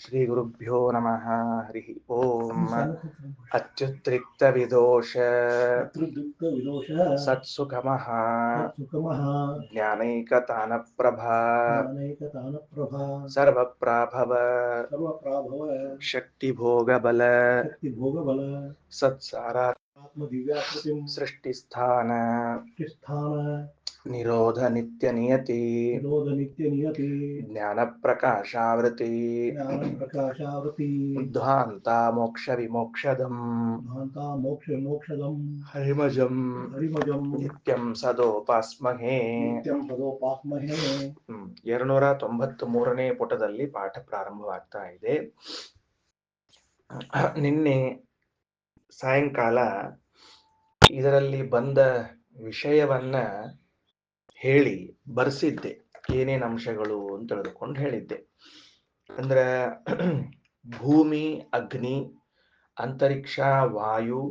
ಶ್ರೀಗುರುಭ್ಯೋ ನಮಃ. ಹರಿ ಓಂ. ಅತ್ಯುತ್ರಿಕ್ತವಿದೋಷ ಸತ್ಸುಖಮಃ ಜ್ಞಾನೈಕತಾನಪ್ರಭಾ ಸರ್ವಪ್ರಾಭವ ಶಕ್ತಿಭೋಗಬಲ ಸತ್ಸಾರ ಸೃಷ್ಟಿಸ್ಥಾನ ನಿರೋಧ ನಿತ್ಯ ನಿಯತಿ ಜ್ಞಾನ ಪ್ರಕಾಶಾವೃತಿ ಧ್ವಾಂತ ಮೋಕ್ಷ ವಿಮೋಕ್ಷದಂ ಹರಿಮಜಂ ನಿತ್ಯಂ ಸದೋಪಾಸ್ಮಹೇ. 293ನೇ ಪುಟದಲ್ಲಿ ಪಾಠ ಪ್ರಾರಂಭವಾಗ್ತಾ ಇದೆ. ನಿನ್ನೆ ಸಾಯಂಕಾಲ ಇದರಲ್ಲಿ ಬಂದ ವಿಷಯವನ್ನ ಹೇಳಿ ಬರ್ಸಿದ್ದೆ, ಏನೇನು ಅಂಶಗಳು ಅಂತ ತಿಳಿದುಕೊಂಡು ಹೇಳಿದ್ದೆ. ಅಂದ್ರೆ ಭೂಮಿ, ಅಗ್ನಿ, ಅಂತರಿಕ್ಷ, ವಾಯು,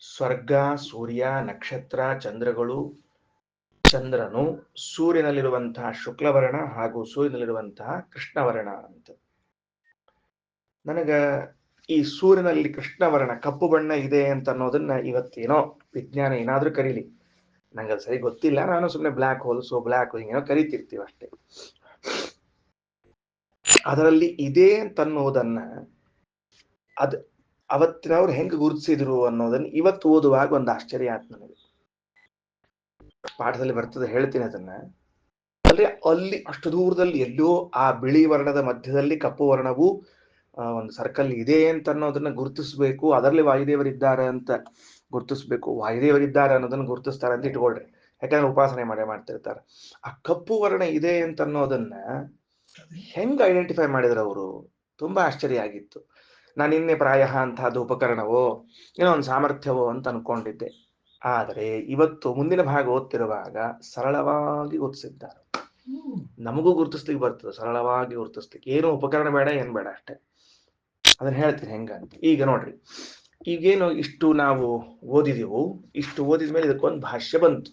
ಸ್ವರ್ಗ, ಸೂರ್ಯ, ನಕ್ಷತ್ರ, ಚಂದ್ರಗಳು, ಚಂದ್ರನು, ಸೂರ್ಯನಲ್ಲಿರುವಂತಹ ಶುಕ್ಲವರ್ಣ ಹಾಗೂ ಸೂರ್ಯನಲ್ಲಿರುವಂತಹ ಕೃಷ್ಣವರ್ಣ ಅಂತ. ನನಗ ಈ ಸೂರ್ಯನಲ್ಲಿ ಕೃಷ್ಣವರ್ಣ ಕಪ್ಪು ಬಣ್ಣ ಇದೆ ಅಂತ ಅನ್ನೋದನ್ನ ಇವತ್ತೇನೋ ವಿಜ್ಞಾನ ಏನಾದ್ರೂ ಕರೀಲಿ, ನಂಗೆ ಅದು ಸರಿ ಗೊತ್ತಿಲ್ಲ. ನಾನು ಸುಮ್ಮನೆ ಬ್ಲ್ಯಾಕ್ ಹೋಲ್ಸು ಬ್ಲ್ಯಾಕ್ ಹಿಂಗೇನೋ ಕರಿತಿರ್ತೀವಿ ಅಷ್ಟೇ. ಅದರಲ್ಲಿ ಇದೆ ಅಂತ ಅನ್ನೋದನ್ನ ಅವತ್ತಿನವ್ರು ಹೆಂಗೆ ಗುರುತಿಸಿದ್ರು ಅನ್ನೋದನ್ನ ಇವತ್ತು ಓದುವಾಗ ಒಂದು ಆಶ್ಚರ್ಯ ಆಯ್ತು ನನಗೆ. ಪಾಠದಲ್ಲಿ ಬರ್ತದೆ, ಹೇಳ್ತೀನಿ ಅದನ್ನ. ಅಂದ್ರೆ ಅಲ್ಲಿ ಅಷ್ಟು ದೂರದಲ್ಲಿ ಎಲ್ಲೋ ಆ ಬಿಳಿ ವರ್ಣದ ಮಧ್ಯದಲ್ಲಿ ಕಪ್ಪು ವರ್ಣವು ಒಂದು ಸರ್ಕಲ್ ಇದೆ ಅಂತ ಅನ್ನೋದನ್ನ ಗುರುತಿಸ್ಬೇಕು. ಅದರಲ್ಲಿ ವಾಯುದೇವರಿದ್ದಾರೆ ಅಂತ ಗುರುತಿಸ್ಬೇಕು. ವಾಯುದೇವರಿದ್ದಾರೆ ಅನ್ನೋದನ್ನ ಗುರುತಿಸ್ತಾರೆ ಅಂತ ಇಟ್ಕೊಳ್ರಿ, ಯಾಕಂದ್ರೆ ಉಪಾಸನೆ ಮಾಡ್ತಿರ್ತಾರೆ. ಆ ಕಪ್ಪು ವರ್ಣ ಇದೆ ಅಂತ ಅನ್ನೋದನ್ನ ಹೆಂಗ್ ಐಡೆಂಟಿಫೈ ಮಾಡಿದ್ರು ಅವರು? ತುಂಬಾ ಆಶ್ಚರ್ಯ ಆಗಿತ್ತು. ನಾನು ನಿನ್ನೆ ಪ್ರಾಯ ಅಂತಹದ್ದು ಉಪಕರಣವೋ ಏನೋ ಒಂದು ಸಾಮರ್ಥ್ಯವೋ ಅಂತ ಅನ್ಕೊಂಡಿದ್ದೆ. ಆದರೆ ಇವತ್ತು ಮುಂದಿನ ಭಾಗ ಓದ್ತಿರುವಾಗ ಸರಳವಾಗಿ ಗುರುತಿಸಿದ್ದಾರೆ. ನಮಗೂ ಗುರುತಿಸ್ಲಿಕ್ಕೆ ಬರ್ತದೆ, ಸರಳವಾಗಿ ಗುರುತಿಸ್ಲಿಕ್ಕೆ. ಏನು ಉಪಕರಣ ಬೇಡ, ಏನ್ ಬೇಡ, ಅಷ್ಟೇ. ಅದನ್ನ ಹೇಳ್ತೀನಿ ಹೆಂಗಂತ. ಈಗ ನೋಡ್ರಿ, ಈಗೇನು ಇಷ್ಟು ನಾವು ಓದಿದೆವು, ಇಷ್ಟು ಓದಿದ್ಮೇಲೆ ಇದಕ್ಕೊಂದು ಭಾಷ್ಯ ಬಂತು.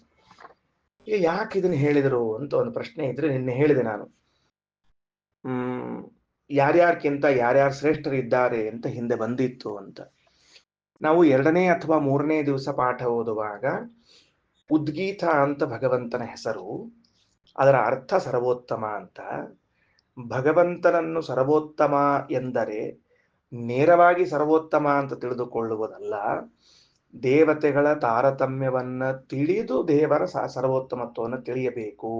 ಈಗ ಯಾಕೆ ಇದನ್ನ ಹೇಳಿದರು ಅಂತ ಒಂದು ಪ್ರಶ್ನೆ ಇದ್ರೆ, ನಿನ್ನೆ ಹೇಳಿದೆ ನಾನು, ಯಾರ್ಯಾರ್ಕಿಂತ ಯಾರ್ಯಾರು ಶ್ರೇಷ್ಠರಿದ್ದಾರೆ ಅಂತ ಹಿಂದೆ ಬಂದಿತ್ತು ಅಂತ. ನಾವು 2ನೇ ಅಥವಾ 3ನೇ ದಿವಸ ಪಾಠ ಓದುವಾಗ ಉದ್ಗೀತ ಅಂತ ಭಗವಂತನ ಹೆಸರು, ಅದರ ಅರ್ಥ ಸರ್ವೋತ್ತಮ ಅಂತ. ಭಗವಂತನನ್ನು ಸರ್ವೋತ್ತಮ ಎಂದರೆ ನೇರವಾಗಿ ಸರ್ವೋತ್ತಮ ಅಂತ ತಿಳಿದುಕೊಳ್ಳುವುದಲ್ಲ, ದೇವತೆಗಳ ತಾರತಮ್ಯವನ್ನ ತಿಳಿದು ದೇವರ ಸರ್ವೋತ್ತಮತ್ವವನ್ನು ತಿಳಿಯಬೇಕು.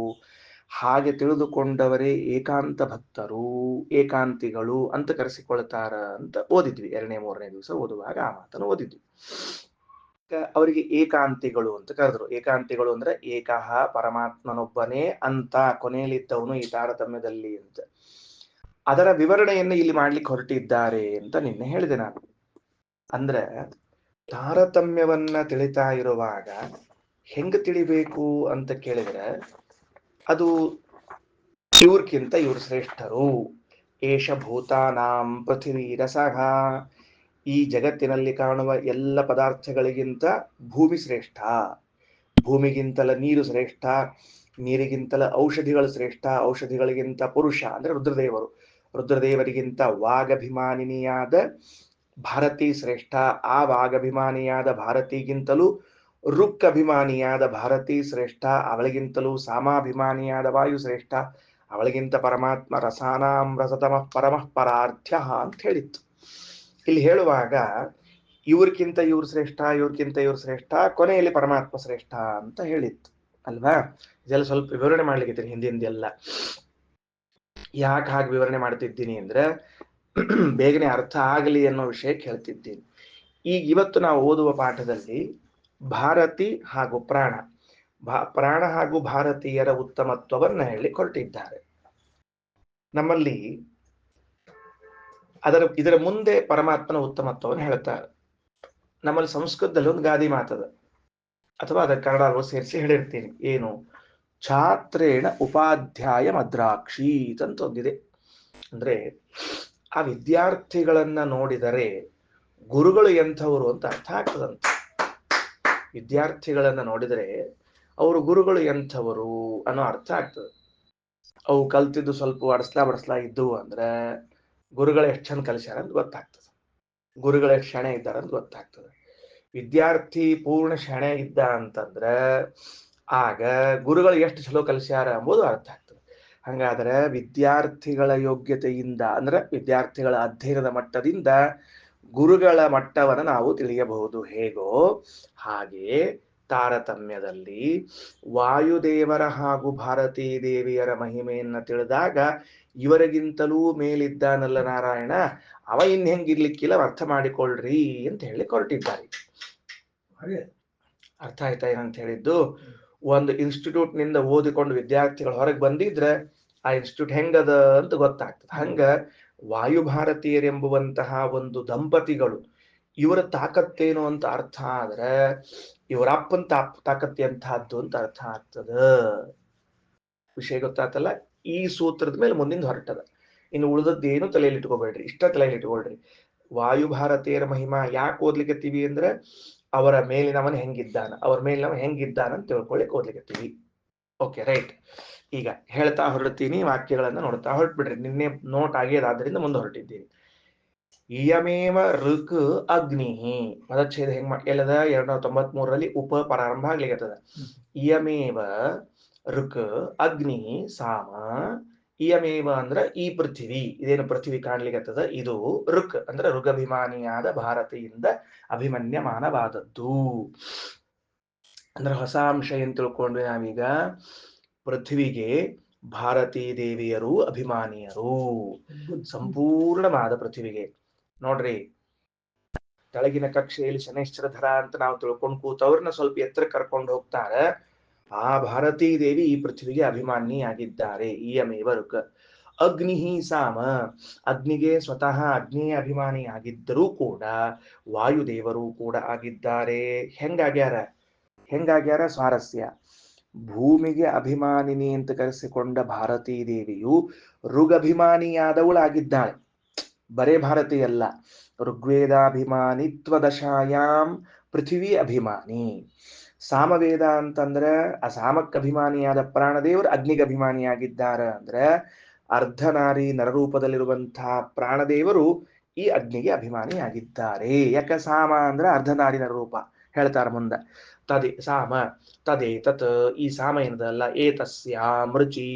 ಹಾಗೆ ತಿಳಿದುಕೊಂಡವರೇ ಏಕಾಂತ ಭಕ್ತರು, ಏಕಾಂತಿಗಳು ಅಂತ ಕರೆಸಿಕೊಳ್ತಾರ ಅಂತ ಓದಿದ್ವಿ. 2ನೇ 3ನೇ ದಿವಸ ಓದುವಾಗ ಆ ಮಾತನ್ನು ಓದಿದ್ವಿ. ಅವರಿಗೆ ಏಕಾಂತಿಗಳು ಅಂತ ಕರೆದ್ರು. ಏಕಾಂತಿಗಳು ಅಂದ್ರೆ ಏಕಃ, ಪರಮಾತ್ಮನೊಬ್ಬನೇ ಅಂತ, ಕೊನೆಯಲ್ಲಿದ್ದವನು ಈ ತಾರತಮ್ಯದಲ್ಲಿ ಅಂತ. ಅದರ ವಿವರಣೆಯನ್ನು ಇಲ್ಲಿ ಮಾಡ್ಲಿಕ್ಕೆ ಹೊರಟಿದ್ದಾರೆ ಅಂತ ನಿನ್ನೆ ಹೇಳಿದೆ ನಾನು. ಅಂದ್ರೆ ತಾರತಮ್ಯವನ್ನ ತಿಳಿತಾ ಇರುವಾಗ ಹೆಂಗ ತಿಳಿಬೇಕು ಅಂತ ಕೇಳಿದ್ರೆ, ಅದು ಇವ್ರಕ್ಕಿಂತ ಇವ್ರು ಶ್ರೇಷ್ಠರು. ಏಷ ಭೂತಾನಾಂ ಪೃಥಿವೀ ರಸಃ, ಈ ಜಗತ್ತಿನಲ್ಲಿ ಕಾಣುವ ಎಲ್ಲ ಪದಾರ್ಥಗಳಿಗಿಂತ ಭೂಮಿ ಶ್ರೇಷ್ಠ, ಭೂಮಿಗಿಂತಲ ನೀರು ಶ್ರೇಷ್ಠ, ನೀರಿಗಿಂತಲ ಔಷಧಿಗಳು ಶ್ರೇಷ್ಠ, ಔಷಧಿಗಳಿಗಿಂತ ಪುರುಷ ಅಂದ್ರೆ ರುದ್ರದೇವರು, ರುದ್ರದೇವರಿಗಿಂತ ವಾಗಭಿಮಾನಿನಿಯಾದ ಭಾರತಿ ಶ್ರೇಷ್ಠ, ಆ ವಾಗಭಿಮಾನಿಯಾದ ಭಾರತಿಗಿಂತಲೂ ರುಕ್ ಅಭಿಮಾನಿಯಾದ ಭಾರತಿ ಶ್ರೇಷ್ಠ, ಅವಳಿಗಿಂತಲೂ ಸಾಮಾಭಿಮಾನಿಯಾದ ವಾಯು ಶ್ರೇಷ್ಠ, ಅವಳಿಗಿಂತ ಪರಮಾತ್ಮ ರಸಾನಾಂ ರಸತಮಃ ಪರಮಃ ಪರಾರ್ಥ್ಯ ಅಂತ ಹೇಳಿತ್ತು. ಇಲ್ಲಿ ಹೇಳುವಾಗ ಇವ್ರಕ್ಕಿಂತ ಇವ್ರು ಶ್ರೇಷ್ಠ, ಇವ್ರಕ್ಕಿಂತ ಇವ್ರು ಶ್ರೇಷ್ಠ, ಕೊನೆಯಲ್ಲಿ ಪರಮಾತ್ಮ ಶ್ರೇಷ್ಠ ಅಂತ ಹೇಳಿತ್ತು ಅಲ್ವಾ? ಇದೆಲ್ಲ ಸ್ವಲ್ಪ ವಿವರಣೆ ಮಾಡ್ಲಿಕ್ಕಿದ್ದೀನಿ ಹಿಂದಿಂದೆಲ್ಲ. ಯಾಕೆ ಹಾಗೆ ವಿವರಣೆ ಮಾಡ್ತಿದ್ದೀನಿ ಅಂದ್ರೆ ಬೇಗನೆ ಅರ್ಥ ಆಗಲಿ ಅನ್ನೋ ವಿಷಯಕ್ಕೆ ಹೇಳ್ತಿದ್ದೀನಿ. ಈಗ ಇವತ್ತು ನಾವು ಓದುವ ಪಾಠದಲ್ಲಿ ಭಾರತಿ ಹಾಗೂ ಪ್ರಾಣ ಹಾಗೂ ಭಾರತೀಯರ ಉತ್ತಮತ್ವವನ್ನ ಹೇಳಿ ಹೊರಟಿದ್ದಾರೆ. ನಮ್ಮಲ್ಲಿ ಇದರ ಮುಂದೆ ಪರಮಾತ್ಮನ ಉತ್ತಮತ್ವವನ್ನು ಹೇಳ್ತಾರೆ. ನಮ್ಮಲ್ಲಿ ಸಂಸ್ಕೃತದಲ್ಲಿ ಒಂದು ಗಾದಿ ಮಾತದ, ಅಥವಾ ಅದರ ಕನ್ನಡ ಸೇರಿಸಿ ಹೇಳಿರ್ತೀನಿ. ಏನು? ಛಾತ್ರೇಣ ಉಪಾಧ್ಯಾಯ ಮದ್ರಾಕ್ಷೀತ್ ಅಂತ ಒಂದಿದೆ. ಅಂದ್ರೆ ಆ ವಿದ್ಯಾರ್ಥಿಗಳನ್ನ ನೋಡಿದರೆ ಗುರುಗಳು ಎಂಥವರು ಅಂತ ಅರ್ಥ ಆಗ್ತದಂತೆ. ವಿದ್ಯಾರ್ಥಿಗಳನ್ನ ನೋಡಿದರೆ ಅವರು ಗುರುಗಳು ಎಂಥವರು ಅನ್ನೋ ಅರ್ಥ ಆಗ್ತದೆ. ಅವು ಕಲ್ತಿದ್ದು ಸ್ವಲ್ಪ ಬಡಸ್ಲಾ ಇದ್ದು ಅಂದ್ರೆ ಗುರುಗಳು ಎಷ್ಟು ಚಂದ ಕಲಿಸ್ಯಾರ ಅಂತ ಗೊತ್ತಾಗ್ತದೆ, ಗುರುಗಳು ಎಷ್ಟು ಶಣೆ ಇದ್ದಾರೆ ಅಂತ ಗೊತ್ತಾಗ್ತದೆ. ವಿದ್ಯಾರ್ಥಿ ಪೂರ್ಣ ಶಣೆ ಇದ್ದ ಅಂತಂದ್ರೆ ಆಗ ಗುರುಗಳು ಎಷ್ಟು ಚಲೋ ಕಲಿಸ್ಯಾರ ಎಂಬುದು ಅರ್ಥ ಆಗ್ತದೆ. ಹಂಗಾದ್ರೆ ವಿದ್ಯಾರ್ಥಿಗಳ ಯೋಗ್ಯತೆಯಿಂದ ಅಂದ್ರೆ ವಿದ್ಯಾರ್ಥಿಗಳ ಅಧ್ಯಯನದ ಮಟ್ಟದಿಂದ ಗುರುಗಳ ಮಟ್ಟವನ್ನು ನಾವು ತಿಳಿಯಬಹುದು. ಹೇಗೋ ಹಾಗೆ ತಾರತಮ್ಯದಲ್ಲಿ ವಾಯುದೇವರ ಹಾಗೂ ಭಾರತೀ ದೇವಿಯರ ಮಹಿಮೆಯನ್ನ ತಿಳಿದಾಗ ಇವರಿಗಿಂತಲೂ ಮೇಲಿದ್ದಾನಲ್ಲ ನಾರಾಯಣ, ಅವ ಇನ್ ಹೆಂಗಿರ್ಲಿಕ್ಕಿಲ್ಲ, ಅರ್ಥ ಮಾಡಿಕೊಳ್ಳ್ರಿ ಅಂತ ಹೇಳಿ ಹೊರಟಿದ್ದಾರೆ. ಅರ್ಥ ಆಯ್ತಾ ಏನಂತ ಹೇಳಿದ್ದು? ಒಂದು ಇನ್ಸ್ಟಿಟ್ಯೂಟ್ ನಿಂದ ಓದಿಕೊಂಡು ವಿದ್ಯಾರ್ಥಿಗಳು ಹೊರಗೆ ಬಂದಿದ್ರೆ ಆ ಇನ್ಸ್ಟಿಟ್ಯೂಟ್ ಹೆಂಗದ ಅಂತ ಗೊತ್ತಾಗ್ತದೆ. ಹಂಗ ವಾಯುಭಾರತೀಯರೆಂಬುವಂತಹ ಒಂದು ದಂಪತಿಗಳು ಇವರ ತಾಕತ್ತೇನು ಅಂತ ಅರ್ಥ ಆದ್ರೆ ಇವರ ಅಪ್ಪನ ತಾಕತ್ತಿ ಅಂತಹದ್ದು ಅಂತ ಅರ್ಥ ಆಗ್ತದ. ವಿಷಯ ಗೊತ್ತಾತಲ್ಲ? ಈ ಸೂತ್ರದ ಮೇಲೆ ಮುಂದಿನ ಹೊರಟದ. ಇನ್ನು ಉಳಿದದ್ದೇನು ತಲೆಯಲ್ಲಿ ಇಟ್ಕೋಬೇಡ್ರಿ, ಇಷ್ಟ ತಲೆಯಲ್ಲಿ ಇಟ್ಕೊಳ್ರಿ. ವಾಯುಭಾರತೀಯರ ಮಹಿಮಾ ಯಾಕೆ ಓದ್ಲಿಕ್ಕತ್ತೀವಿ ಅಂದ್ರೆ ಅವರ ಮೇಲಿನವನ್ ಹೆಂಗಿದ್ದಾನ, ಅವ್ರ ಮೇಲಿನವ ಹೆಂಗಿದ್ದಾನ ಅಂತ ತಿಳ್ಕೊಳ್ಳಿಕ್ ಓದ್ಲಿಕ್ಕತ್ತೀವಿ. Okay, right. ಈಗ ಹೇಳ್ತಾ ಹೊರಡ್ತೀನಿ, ವಾಕ್ಯಗಳನ್ನ ನೋಡ್ತಾ ಹೊರಟ್ಬಿಡ್ರಿ. ನಿನ್ನೆ ನೋಟ್ ಆಗ್ಯದಾದ್ರಿಂದ ಮುಂದೆ ಹೊರಟಿದ್ದೀನಿ. ಇಯಮೇವ ಋಕ್ ಅಗ್ನಿ ಪದಚ್ಛೇದ ಹೆಂಗ್ ಎಲ್ಲದ 293ರಲ್ಲಿ ಉಪ ಪ್ರಾರಂಭ ಆಗ್ಲಿಕ್ಕತ್ತದ. ಇಯಮೇವ ಋಕ್ ಅಗ್ನಿ ಸಾಮ. ಇಯಮೇವ ಅಂದ್ರ ಈ ಪೃಥ್ವಿ, ಇದೇನು ಪೃಥ್ವಿ ಕಾಣ್ಲಿಕ್ಕತ್ತದ ಇದು ಋಕ್ ಅಂದ್ರೆ ಋಗಭಿಮಾನಿಯಾದ ಭಾರತಿಯಿಂದ ಅಭಿಮನ್ಯಮಾನವಾದದ್ದು. ಅಂದ್ರೆ ಹೊಸ ಅಂಶ ಏನ್ ತಿಳ್ಕೊಂಡ್ವಿ ನಾವೀಗ? ಪೃಥ್ವಿಗೆ ಭಾರತೀ ದೇವಿಯರು ಅಭಿಮಾನಿಯರು, ಸಂಪೂರ್ಣವಾದ ಪೃಥ್ವಿಗೆ. ನೋಡ್ರಿ, ಕೆಳಗಿನ ಕಕ್ಷೆಯಲ್ಲಿ ಶನೈಶ್ಚರಧರ ಅಂತ ನಾವು ತಿಳ್ಕೊಂಡು ಕೂತವ್ರನ್ನ ಸ್ವಲ್ಪ ಎತ್ತರ ಕರ್ಕೊಂಡು ಹೋಗ್ತಾರೆ. ಆ ಭಾರತೀ ದೇವಿ ಈ ಪೃಥ್ವಿಗೆ ಅಭಿಮಾನಿಯಾಗಿದ್ದಾರೆ. ಇಯಮೇವ ಋಕ್ ಅಗ್ನಿ ಸಾಮ. ಅಗ್ನಿಗೆ ಸ್ವತಃ ಅಗ್ನಿಯ ಅಭಿಮಾನಿಯಾಗಿದ್ದರೂ ಕೂಡ ವಾಯುದೇವರು ಕೂಡ ಆಗಿದ್ದಾರೆ. ಹೆಂಗಾಗ್ಯಾರ ಸ್ವಾರಸ್ಯ. ಭೂಮಿಗೆ ಅಭಿಮಾನಿನಿ ಅಂತ ಕರೆಸಿಕೊಂಡ ಭಾರತೀ ದೇವಿಯು ಋಗಭಿಮಾನಿಯಾದವಳಾಗಿದ್ದಾಳೆ. ಬರೇ ಭಾರತೀಯಲ್ಲ, ಋಗ್ವೇದಾಭಿಮಾನಿತ್ವ ದಶಾಯಾಂ ಪೃಥ್ವಿ ಅಭಿಮಾನಿ. ಸಾಮವೇದ ಅಂತಂದ್ರೆ ಆ ಸಾಮಕ್ಕೆ ಅಭಿಮಾನಿಯಾದ ಪ್ರಾಣದೇವರು ಅಗ್ನಿಗೆ ಅಭಿಮಾನಿಯಾಗಿದ್ದಾರೆ. ಅಂದ್ರೆ ಅರ್ಧನಾರಿ ನರರೂಪದಲ್ಲಿರುವಂತಹ ಪ್ರಾಣದೇವರು ಈ ಅಗ್ನಿಗೆ ಅಭಿಮಾನಿಯಾಗಿದ್ದಾರೆ. ಯಾಕೆ? ಸಾಮ ಅಂದ್ರೆ ಅರ್ಧನಾರಿ ನರರೂಪ. ಹೇಳ್ತಾರ ಮುಂದೆ. ಸಾಮ ತತ್ ಈ ಸಾಮ ಏನದಲ್ಲ, ಏತಸ್ಯಾಂ ರುಚಿ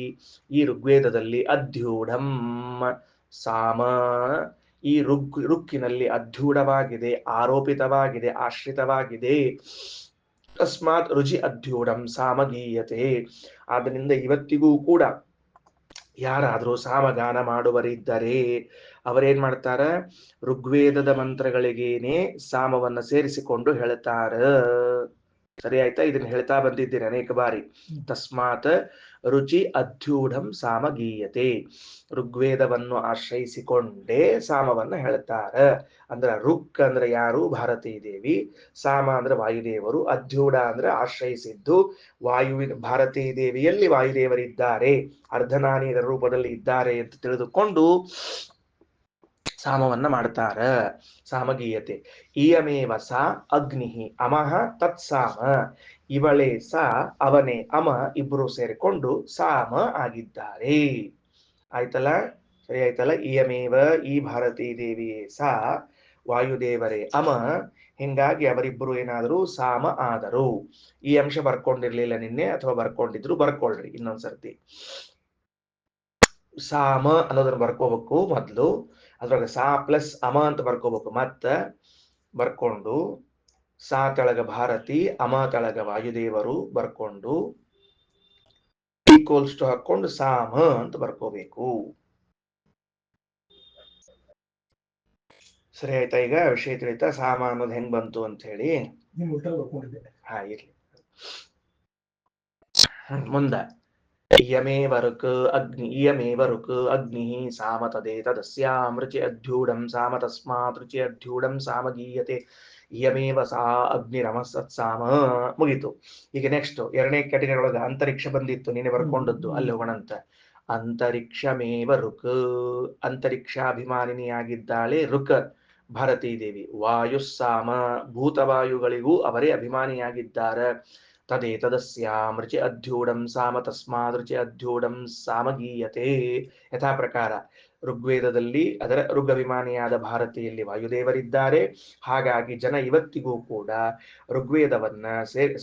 ಈ ಋಗ್ವೇದದಲ್ಲಿ ಅಧ್ಯೂಢಂ ಸಾಮ ಈ ರುಕ್ಕಿನಲ್ಲಿ ಅಧ್ಯೂಢವಾಗಿದೆ, ಆರೋಪಿತವಾಗಿದೆ, ಆಶ್ರಿತವಾಗಿದೆ. ತಸ್ಮಾತ್ ರುಚಿ ಅಧ್ಯೂಢಂ ಸಾಮಗೀಯತೆ. ಆದ್ದರಿಂದ ಇವತ್ತಿಗೂ ಕೂಡ ಯಾರಾದರೂ ಸಾಮಗಾನ ಮಾಡುವರಿದ್ದರೆ ಅವರೇನ್ ಮಾಡ್ತಾರ? ಋಗ್ವೇದದ ಮಂತ್ರಗಳಿಗೇನೆ ಸಾಮವನ್ನ ಸೇರಿಸಿಕೊಂಡು ಹೇಳ್ತಾರ. ಸರಿ ಆಯ್ತಾ? ಇದನ್ನ ಹೇಳ್ತಾ ಬಂದಿದ್ದೀನಿ ಅನೇಕ ಬಾರಿ. ತಸ್ಮಾತ್ ರುಚಿ ಅಧ್ಯೂಢಂ ಸಾಮಗೀಯತೆ. ಋಗ್ವೇದವನ್ನು ಆಶ್ರಯಿಸಿಕೊಂಡೇ ಸಾಮವನ್ನ ಹೇಳ್ತಾರ. ಅಂದ್ರ ಋಕ್ ಅಂದ್ರೆ ಯಾರು? ಭಾರತೀ ದೇವಿ. ಸಾಮ ಅಂದ್ರೆ ವಾಯುದೇವರು. ಅಧ್ಯೂಢ ಅಂದ್ರೆ ಆಶ್ರಯಿಸಿದ್ದು. ಭಾರತೀ ದೇವಿಯಲ್ಲಿ ವಾಯುದೇವರಿದ್ದಾರೆ, ಅರ್ಧನಾರಿಯರ ರೂಪದಲ್ಲಿ ಇದ್ದಾರೆ ಅಂತ ತಿಳಿದುಕೊಂಡು ಸಾಮವನ್ನ ಮಾಡ್ತಾರ. ಸಾಮಗೀಯತೆ. ಇಯಮೇವ ಸಾ ಅಗ್ನಿ ಅಮಃ ತತ್ಸಾಮ. ಇವಳೇ ಸಾ, ಅವನೇ ಅಮ, ಇಬ್ಬರು ಸೇರಿಕೊಂಡು ಸಾಮ ಆಗಿದ್ದಾರೆ. ಆಯ್ತಲ್ಲ? ಸರಿ ಆಯ್ತಲ್ಲ? ಇಯಮೇವ ಈ ಭಾರತೀ ದೇವಿಯೇ ಸಾ, ವಾಯುದೇವರೇ ಅಮ. ಹಿಂಗಾಗಿ ಅವರಿಬ್ಬರು ಏನಾದರೂ ಸಾಮ ಆದರು. ಈ ಅಂಶ ಬರ್ಕೊಂಡಿರ್ಲಿಲ್ಲ ನಿನ್ನೆ, ಅಥವಾ ಬರ್ಕೊಂಡಿದ್ರು ಬರ್ಕೊಳ್ರಿ ಇನ್ನೊಂದ್ಸರ್ತಿ. ಸಾಮ ಅನ್ನೋದನ್ನ ಬರ್ಕೋಬೇಕು ಮೊದ್ಲು. ಅದ್ರಾಗ ಸಾ ಪ್ಲಸ್ ಅಮ ಅಂತ ಬರ್ಕೋಬೇಕು. ಮತ್ತ ಬರ್ಕೊಂಡು ಸಾ ತೆಳಗ ಭಾರತಿ, ಅಮ ತೆಳಗ ವಾಯುದೇವರು ಬರ್ಕೊಂಡು ಈಕ್ವಲ್ಸ್ ಟು ಹಾಕೊಂಡು ಸಾಮ ಅಂತ ಬರ್ಕೋಬೇಕು. ಸರಿ ಆಯ್ತಾ? ಈಗ ವಿಷಯ ತಿಳಿತಾ? ಸಾಮ ಅನ್ನೋದು ಹೆಂಗ್ ಬಂತು ಅಂತ ಹೇಳಿ. ಹಾ, ಇರ್ಲಿ. ಮುಂದ ಇಯಮೇವ ಋಕ್ ಅಗ್ನಿ ಇಯಮೇವ ಋಕ್ ಅಗ್ನಿ ಸಾಮ ತದೇತದಸ್ಯಾಂ ರುಚಿ ಅಧ್ಯೂಢಂ ಸಾಮ ತಸ್ಮಾತ್ ರುಚಿ ಅಧ್ಯೂಢಂ ಸಾಮಗೀಯತೆ. ಇಯಮೇವ ಸಾ ಅಗ್ನಿರಮಸತ್ಸಾಮ. ಮುಗೀತು. ಈಗ ನೆಕ್ಸ್ಟ್ ಎರಡನೇ ಕ್ಯಾಟಗರಿ ಒಳಗ ಅಂತರಿಕ್ಷ ಬಂದಿತ್ತು, ನೀನೆ ಬರ್ಕೊಂಡದ್ದು. ಅಲ್ಲಿ ಹೋಗೋಣಂತ. ಅಂತರಿಕ್ಷಮೇವ ಋಕ್. ಅಂತರಿಕ್ಷಾಭಿಮಾನಿನಿಯಾಗಿದ್ದಾಳೆ ಋಕ್ ಭಾರತೀ ದೇವಿ. ವಾಯುಸ್ಸಾಮ. ಭೂತವಾಯುಗಳಿಗೂ ಅವರೇ ಅಭಿಮಾನಿಯಾಗಿದ್ದಾರೆ. ತದೇತದಸ್ಯಾಂ ರುಚಿ ಅಧ್ಯೂಢಂ ಸಾಮ ತಸ್ಮಾದ್ ರುಚಿ ಅಧ್ಯೂಢಂ ಸಾಮಗೀಯತೆ. ಯಥಾ ಪ್ರಕಾರ ಋಗ್ವೇದದಲ್ಲಿ ಅದರ ಋಗಭಿಮಾನಿಯಾದ ಭಾರತಿಯಲ್ಲಿ ವಾಯುದೇವರಿದ್ದಾರೆ. ಹಾಗಾಗಿ ಜನ ಇವತ್ತಿಗೂ ಕೂಡ ಋಗ್ವೇದವನ್ನ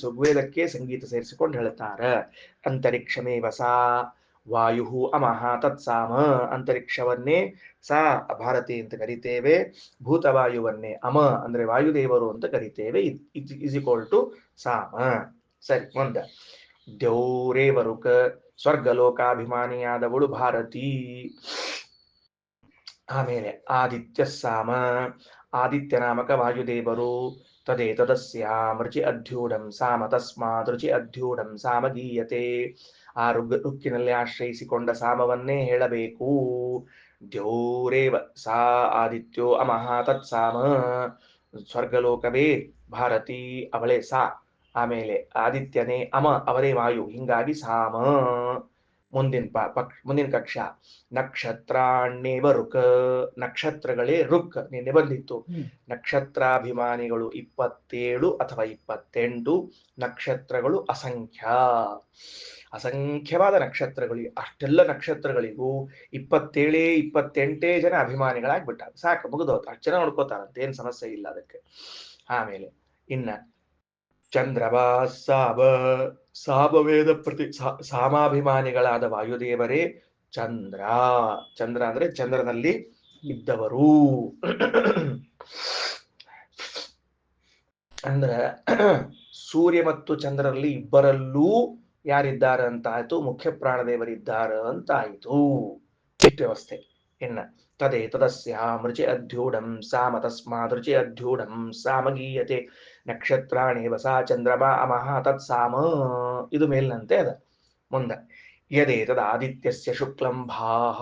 ಋಗ್ವೇದಕ್ಕೆ ಸಂಗೀತ ಸೇರಿಸಿಕೊಂಡು ಹೇಳ್ತಾರೆ. ಅಂತರಿಕ್ಷಮೇವ ಸಾ ವಾಯು ಅಮಹ ತತ್ಸಾಮ. ಅಂತರಿಕ್ಷವನ್ನೇ ಸಾ ಭಾರತಿ ಅಂತ ಕರಿತೇವೆ, ಭೂತವಾಯುವನ್ನೇ ಅಮ ಅಂದ್ರೆ ವಾಯುದೇವರು ಅಂತ ಕರಿತೇವೆ. ಇಸ್ ಈಕ್ವಲ್ ಟು ಸಾಮ. ಸರಿ, ಮುಂದೆ ದೇವರೇವರುಕ ಸ್ವರ್ಗಲೋಕಾಭಿಮಾನಿಯಾದವಳು ಭಾರತಿ. ಆಮೇಲೆ ಆದಿತ್ಯ ಸಾಮ, ಆದಿತ್ಯ ನಾಮಕ ವಾಯುದೇವರು. ತದೇತದಸ್ಯಾಂ ರುಚಿ ಅಧ್ಯೂಢಂ ಸಾಮ ತಸ್ಮಾತ್ ರುಚಿ ಅಧ್ಯೂಢಂ ಸಾಮ ಗೀಯತೆ. ಆ ರುಕ್ಕಿನಲ್ಲಿ ಆಶ್ರಯಿಸಿಕೊಂಡ ಸಾಮವನ್ನೇ ಹೇಳಬೇಕು. ದ್ಯೌರೇವ ಸಾ ಆದಿತ್ಯೋ ಅಮಹ ತತ್ಸಾಮ. ಸ್ವರ್ಗಲೋಕವೇ ಭಾರತಿ, ಅವಳೇ ಸಾ. ಆಮೇಲೆ ಆದಿತ್ಯನೇ ಅಮ, ಅವರೇ ವಾಯು. ಹಿಂಗಾಗಿ ಸಾಮ. ಮುಂದಿನ ಕಕ್ಷಾ ನಕ್ಷತ್ರಾಣ್ಯೇವ ರುಕ್. ನಕ್ಷತ್ರಗಳೇ ರುಕ್, ನಿನ್ನೆ ಬಂದಿತ್ತು. ನಕ್ಷತ್ರಾಭಿಮಾನಿಗಳು 27 ಅಥವಾ 28. ನಕ್ಷತ್ರಗಳು ಅಸಂಖ್ಯ, ಅಸಂಖ್ಯವಾದ ನಕ್ಷತ್ರಗಳು. ಅಷ್ಟೆಲ್ಲ ನಕ್ಷತ್ರಗಳಿಗೂ 27 28 ಜನ ಅಭಿಮಾನಿಗಳಾಗ್ಬಿಟ್ಟ. ಸಾಕು, ಮುಗಿದೋತು. ಅಷ್ಟು ಜನ ನೋಡ್ಕೋತಾರಂತ, ಏನ್ ಸಮಸ್ಯೆ ಇಲ್ಲ ಅದಕ್ಕೆ. ಆಮೇಲೆ ಇನ್ನ ಚಂದ್ರವ ಸಾಬ, ಸಾಮವೇದ ಸಾಮಾಭಿಮಾನಿಗಳಾದ ವಾಯುದೇವರೇ ಚಂದ್ರ. ಚಂದ್ರ ಅಂದ್ರೆ ಚಂದ್ರನಲ್ಲಿ ಇದ್ದವರು. ಅಂದ್ರೆ ಸೂರ್ಯ ಮತ್ತು ಚಂದ್ರರಲ್ಲಿ ಇಬ್ಬರಲ್ಲೂ ಯಾರಿದ್ದಾರೆ ಅಂತ ಆಯ್ತು, ಮುಖ್ಯ ಪ್ರಾಣದೇವರಿದ್ದಾರೆ ಅಂತ ಆಯ್ತು. ಇಷ್ಟ ವ್ಯವಸ್ಥೆ. ಇನ್ನ ತದೇತದಸ್ಯಾಂ ರುಚಿ ಅಧ್ಯೂಢಂ ಸಾಮ ತಸ್ಮಾತ್ ರುಚಿ ಅಧ್ಯೂಢಂ ಸಾಮ ಗೀಯತೆ. ನಕ್ಷತ್ರಾಣೇವ ಸಾ ಚಂದ್ರಮ ಅಮಹ ತತ್ಸಾಮ. ಇದು ಮೇಲಿನಂತೆ ಅದ. ಮುಂದೆ ಯದೇತದ ಆದಿತ್ಯಸ್ಯ ಶುಕ್ಲಂ ಭಾಹ.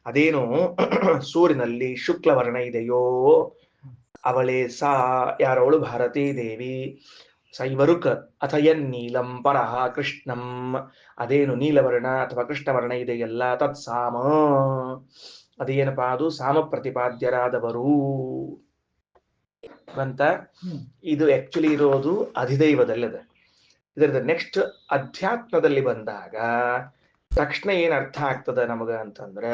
ಅದೇನು ಸೂರ್ಯನಲ್ಲಿ ಶುಕ್ಲವರ್ಣ ಇದೆಯೋ ಅವಳೇ ಸಾ, ಯಾರವಳು ಭಾರತೀ ದೇವಿ. ಸೈವರುಕ್ ಅಥ ಯನ್ನೀಲಂ ಪರಹ ಕೃಷ್ಣಂ. ಅದೇನು ನೀಲವರ್ಣ ಅಥವಾ ಕೃಷ್ಣವರ್ಣ ಇದೆಯಲ್ಲ ತತ್ಸಾಮ, ಅದೇನಪ್ಪಾ ಅದು ಸಾಮ ಪ್ರತಿಪಾದ್ಯರಾದವರು ಅಂತ. ಇದು ಆಕ್ಚುಲಿ ಇರೋದು ಅಧಿದೈವದಲ್ಲದ. ಇದರದ ನೆಕ್ಸ್ಟ್ ಅಧ್ಯಾತ್ಮದಲ್ಲಿ ಬಂದಾಗ ತಕ್ಷಣ ಏನ್ ಅರ್ಥ ಆಗ್ತದ ನಮಗ ಅಂತಂದ್ರ,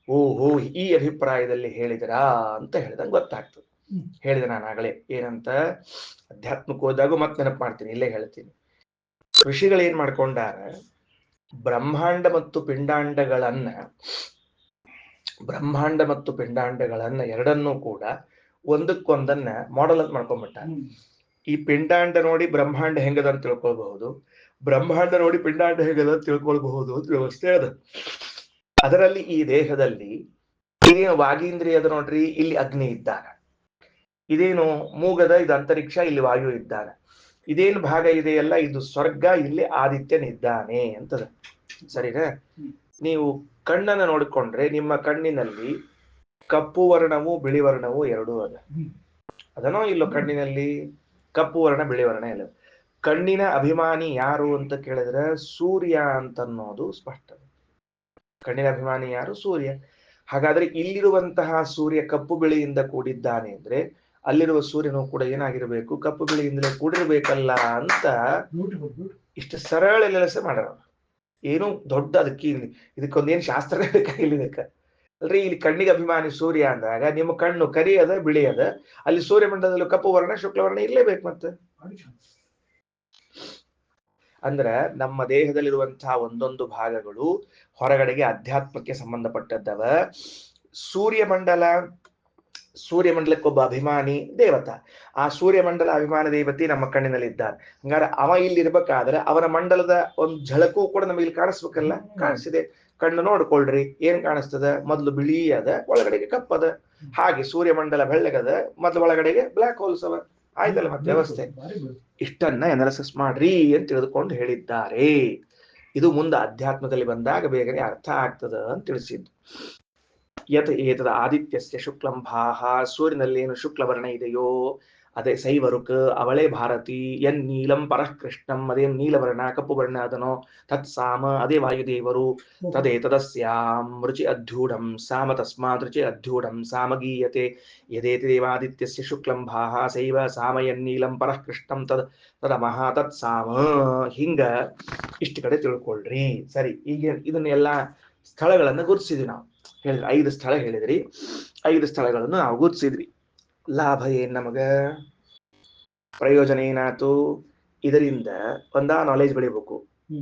ಓಹೋ ಈ ಅಭಿಪ್ರಾಯದಲ್ಲಿ ಹೇಳಿದರಾ ಅಂತ ಹೇಳಿದಂಗೆ ಗೊತ್ತಾಗ್ತದೆ. ಹೇಳಿದೆ ನಾನು ಆಗಲೇ ಏನಂತ, ಅಧ್ಯಾತ್ಮಕ್ಕೆ ಹೋದಾಗ ಮತ್ತೆ ನೆನಪು ಮಾಡ್ತೀನಿ, ಇಲ್ಲೇ ಹೇಳ್ತೀನಿ. ಋಷಿಗಳು ಏನ್ ಮಾಡ್ಕೊಂಡಾರ, ಬ್ರಹ್ಮಾಂಡ ಮತ್ತು ಪಿಂಡಾಂಡಗಳನ್ನ ಎರಡನ್ನೂ ಕೂಡ ಒಂದಕ್ಕೊಂದನ್ನ ಮಾಡೆಲ್ ಅಂತ ಮಾಡ್ಕೊಂಡ್ಬಿಟ್ಟ. ಈ ಪಿಂಡಾಂಡ ನೋಡಿ ಬ್ರಹ್ಮಾಂಡ ಹೆಂಗದ ಅಂತ ತಿಳ್ಕೊಳ್ಬಹುದು, ಬ್ರಹ್ಮಾಂಡ ನೋಡಿ ಪಿಂಡಾಂಡ ಹೆಂಗದ ಅಂತ ತಿಳ್ಕೊಳ್ಬಹುದು ಅಂತ ವ್ಯವಸ್ಥೆ ಅದ. ಅದರಲ್ಲಿ ಈ ದೇಹದಲ್ಲಿ ಇದೇನು ವಾಗೀಂದ್ರಿಯದ ನೋಡ್ರಿ, ಇಲ್ಲಿ ಅಗ್ನಿ ಇದ್ದಾನೆ. ಇದೇನು ಮೂಗದ, ಇದು ಅಂತರಿಕ್ಷ, ಇಲ್ಲಿ ವಾಯು ಇದ್ದಾನೆ. ಇದೇನು ಭಾಗ ಇದೆಯಲ್ಲ ಇದು ಸ್ವರ್ಗ, ಇಲ್ಲಿ ಆದಿತ್ಯನಿದ್ದಾನೆ ಅಂತದ. ಸರಿನಾ? ನೀವು ಕಣ್ಣನ್ನು ನೋಡಿಕೊಂಡ್ರೆ ನಿಮ್ಮ ಕಣ್ಣಿನಲ್ಲಿ ಕಪ್ಪು ವರ್ಣವು ಬಿಳಿ ವರ್ಣವು ಎರಡೂ ಅದ. ಅದನೋ ಇಲ್ಲೋ ಕಣ್ಣಿನಲ್ಲಿ ಕಪ್ಪು ವರ್ಣ ಬಿಳಿ ವರ್ಣ ಇಲ್ಲ. ಕಣ್ಣಿನ ಅಭಿಮಾನಿ ಯಾರು ಅಂತ ಕೇಳಿದ್ರೆ ಸೂರ್ಯ ಅಂತನ್ನೋದು ಸ್ಪಷ್ಟ. ಕಣ್ಣಿನ ಅಭಿಮಾನಿ ಯಾರು? ಸೂರ್ಯ. ಹಾಗಾದ್ರೆ ಇಲ್ಲಿರುವಂತಹ ಸೂರ್ಯ ಕಪ್ಪು ಬಿಳಿಯಿಂದ ಕೂಡಿದ್ದಾನೆ ಅಂದ್ರೆ ಅಲ್ಲಿರುವ ಸೂರ್ಯನು ಕೂಡ ಏನಾಗಿರ್ಬೇಕು? ಕಪ್ಪು ಬಿಳಿಯಿಂದಲೇ ಕೂಡಿರ್ಬೇಕಲ್ಲ ಅಂತ ಇಷ್ಟು ಸರಳ ಕೆಲಸ ಮಾಡ್ಯಾರ. ಏನು ದೊಡ್ಡ ಅದಕ್ಕೆ ಇದಕ್ಕೊಂದೇನು ಶಾಸ್ತ್ರನೇ ಬೇಕಾಗಿಲ್ಲ ಇದಕ್ಕೆ. ಅಲ್ರಿ, ಇಲ್ಲಿ ಕಣ್ಣಿಗೆ ಅಭಿಮಾನಿ ಸೂರ್ಯ ಅಂದಾಗ ನಿಮ್ಮ ಕಣ್ಣು ಕರಿ ಅದ ಬಿಳಿ ಅದ, ಅಲ್ಲಿ ಸೂರ್ಯಮಂಡಲದಲ್ಲಿ ಕಪ್ಪು ವರ್ಣ ಶುಕ್ಲವರ್ಣ ಇರ್ಲೇಬೇಕು. ಮತ್ತೆ ಅಂದ್ರೆ ನಮ್ಮ ದೇಹದಲ್ಲಿರುವಂತಹ ಒಂದೊಂದು ಭಾಗಗಳು ಹೊರಗಡೆಗೆ ಅಧ್ಯಾತ್ಮಕ್ಕೆ ಸಂಬಂಧಪಟ್ಟದ್ದವ. ಸೂರ್ಯಮಂಡಲಕ್ಕೊಬ್ಬ ಅಭಿಮಾನಿ ದೇವತಾ. ಆ ಸೂರ್ಯಮಂಡಲ ಅಭಿಮಾನಿ ದೇವತೆ ನಮ್ಮ ಕಣ್ಣಿನಲ್ಲಿ ಇದ್ದಾನೆ. ಹಂಗಾರೆ ಅವ ಇಲ್ಲಿರ್ಬೇಕಾದ್ರೆ ಅವನ ಮಂಡಲದ ಒಂದು ಝಳಕು ಕೂಡ ನಮಗೆ ಇಲ್ಲಿ ಕಾಣಿಸ್ಬೇಕಲ್ಲ. ಕಾಣಿಸಿದೆ. ಕಣ್ಣು ನೋಡ್ಕೊಳ್ರಿ, ಏನ್ ಕಾಣಿಸ್ತದ? ಮೊದಲು ಬಿಳಿ ಅದ, ಒಳಗಡೆಗೆ ಕಪ್ಪದ. ಹಾಗೆ ಸೂರ್ಯಮಂಡಲ ಬೆಳ್ಳಗದ, ಮೊದಲು ಒಳಗಡೆಗೆ ಬ್ಲಾಕ್ ಹೋಲ್ಸ್ ಅವ. ಆಯ್ತಲ್ಲ ಮತ್ತೆ ವ್ಯವಸ್ಥೆ. ಇಷ್ಟನ್ನ ಅನಾಲಿಸಿಸ್ ಮಾಡ್ರಿ ಅಂತ ತಿಳಿದುಕೊಂಡು ಹೇಳಿದ್ದಾರೆ. ಇದು ಮುಂದೆ ಅಧ್ಯಾತ್ಮದಲ್ಲಿ ಬಂದಾಗ ಬೇಗನೆ ಅರ್ಥ ಆಗ್ತದ ಅಂತ ತಿಳಿಸಿದ್ದು. ಯತ್ ಏತದ ಆದಿತ್ಯಸ್ಯ ಶುಕ್ಲಂ ಭಾಹ. ಸೂರ್ಯನಲ್ಲಿ ಏನು ಶುಕ್ಲವರ್ಣ ಇದೆಯೋ ಅದೇ ಸೈವರುಕ್, ಅವಳೇ ಭಾರತಿ. ಎನ್ ನೀಲಂ ಪರಃ ಕೃಷ್ಣಂ, ಅದೇನು ನೀಲವರ್ಣ ಕಪ್ಪು ವರ್ಣ ಅದನೋ ತತ್ಸಾಮ, ಅದೇ ವಾಯುದೇವರು. ತದೇತದಸ್ಯಾಂ ರುಚಿ ಅಧ್ಯೂಢಂ ಸಾಮ ತಸ್ಮಾತ್ ರುಚಿ ಅಧ್ಯೂಢಂ ಸಾಮ ಗೀಯತೆ. ಯದೇತಿ ದೇವಾದಿತ್ಯಸ್ಯ ಶುಕ್ಲಂ ಭಾಹ ಸೈವ ಸಾಮ ಎನ್ನೀಲಂ ಪರಃ ಕೃಷ್ಣಂ ತದಮಹ ತತ್ಸಾಮ. ಹಿಂಗ ಇಷ್ಟು ಕಡೆ ತಿಳ್ಕೊಳ್ರಿ. ಸರಿ, ಈಗ ಇದನ್ನೆಲ್ಲ ಸ್ಥಳಗಳನ್ನ ಗುರುತಿಸಿದ್ವಿ ನಾವು. ಹೇಳಿದ್ರಿ, 5 ಸ್ಥಳ ಹೇಳಿದ್ರಿ. 5 ಸ್ಥಳಗಳನ್ನು ನಾವು ಗುರುತಿಸಿದ್ವಿ. ಲಾಭ ಏನ್ ನಮಗ, ಪ್ರಯೋಜನ ಏನಾಯ್ತು? ಇದರಿಂದ ಒಂದ ನಾಲೆಜ್ ಬೆಳಿಬೇಕು,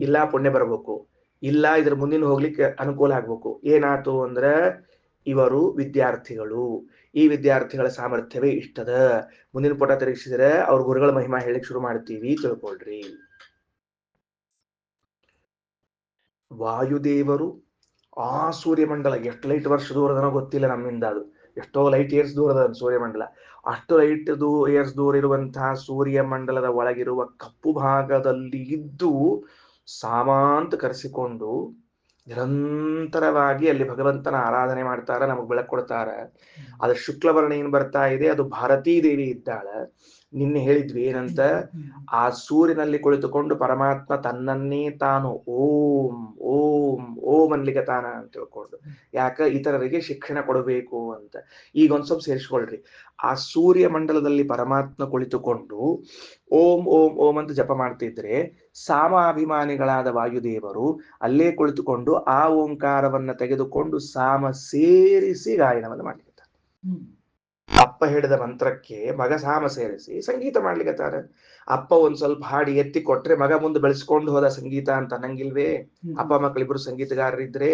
ಇಲ್ಲ ಪುಣ್ಯ ಬರಬೇಕು, ಇಲ್ಲ ಇದ್ರ ಮುಂದಿನ ಹೋಗ್ಲಿಕ್ಕೆ ಅನುಕೂಲ ಆಗ್ಬೇಕು. ಏನಾಯ್ತು ಅಂದ್ರ ಇವರು ವಿದ್ಯಾರ್ಥಿಗಳು, ಈ ವಿದ್ಯಾರ್ಥಿಗಳ ಸಾಮರ್ಥ್ಯವೇ ಇಷ್ಟದ, ಮುಂದಿನ ಪುಟ ತಿರುಗಿಸಿದ್ರೆ ಅವ್ರ ಗುರುಗಳ ಮಹಿಮಾ ಹೇಳಿಕ್ ಶುರು ಮಾಡ್ತೀವಿ ತಿಳ್ಕೊಳ್ರಿ. ವಾಯುದೇವರು ಆ ಸೂರ್ಯಮಂಡಲ ಎಷ್ಟು ಲೈಟ್ ವರ್ಷ ದೂರದನೋ ಗೊತ್ತಿಲ್ಲ ನಮ್ಮಿಂದ, ಅದು ಎಷ್ಟೋ ಲೈಟ್ ಇಯರ್ಸ್ ದೂರದ ಸೂರ್ಯಮಂಡಲ. ಅಷ್ಟು ಲೈಟ್ ಇಯರ್ಸ್ ದೂರ ಇರುವಂತಹ ಸೂರ್ಯಮಂಡಲದ ಒಳಗಿರುವ ಕಪ್ಪು ಭಾಗದಲ್ಲಿ ಇದ್ದು ಸಾಮಾಂತ ಕರೆಸಿಕೊಂಡು ನಿರಂತರವಾಗಿ ಅಲ್ಲಿ ಭಗವಂತನ ಆರಾಧನೆ ಮಾಡ್ತಾರ, ನಮಗ್ ಬೆಳಕು ಕೊಡ್ತಾರ. ಅದು ಶುಕ್ಲವರ್ಣ ಏನ್ ಬರ್ತಾ ಇದೆ ಅದು ಭಾರತೀ ದೇವಿ ಇದ್ದಾಳ. ನಿನ್ನೆ ಹೇಳಿದ್ವಿ ಏನಂತ, ಆ ಸೂರ್ಯನಲ್ಲಿ ಕುಳಿತುಕೊಂಡು ಪರಮಾತ್ಮ ತನ್ನನ್ನೇ ತಾನು ಓಂ ಓಂ ಓಂ ಅನ್ಲಿಕ್ಕೆ ತಾನ ಅಂತ ತಿಳ್ಕೊಂಡು, ಯಾಕ ಇತರರಿಗೆ ಶಿಕ್ಷಣ ಕೊಡಬೇಕು ಅಂತ. ಈಗ ಒಂದ್ ಸ್ವಲ್ಪ ಸೇರಿಸ್ಕೊಳ್ರಿ, ಆ ಸೂರ್ಯ ಮಂಡಲದಲ್ಲಿ ಪರಮಾತ್ಮ ಕುಳಿತುಕೊಂಡು ಓಂ ಓಂ ಓಂ ಅಂತ ಜಪ ಮಾಡ್ತಿದ್ರೆ ಸಾಮ ಅಭಿಮಾನಿಗಳಾದ ವಾಯುದೇವರು ಅಲ್ಲೇ ಕುಳಿತುಕೊಂಡು ಆ ಓಂಕಾರವನ್ನ ತೆಗೆದುಕೊಂಡು ಸಾಮ ಸೇರಿಸಿ ಗಾಯನವನ್ನು ಮಾಡ್ಲಿಕ್ಕೆ, ಅಪ್ಪ ಹೇಳಿದ ಮಂತ್ರಕ್ಕೆ ಮಗ ಸಾಮ ಸೇರಿಸಿ ಸಂಗೀತ ಮಾಡ್ಲಿಕ್ಕತ್ತಾರ. ಅಪ್ಪ ಒಂದ್ ಸ್ವಲ್ಪ ಹಾಡಿ ಎತ್ತಿ ಕೊಟ್ರೆ ಮಗ ಮುಂದೆ ಬೆಳೆಸ್ಕೊಂಡು ಹೋದ ಸಂಗೀತ ಅಂತ ಅನ್ನಂಗಿಲ್ವೇ? ಅಪ್ಪ ಮಕ್ಕಳಿಬ್ರು ಸಂಗೀತಗಾರರಿದ್ರೆ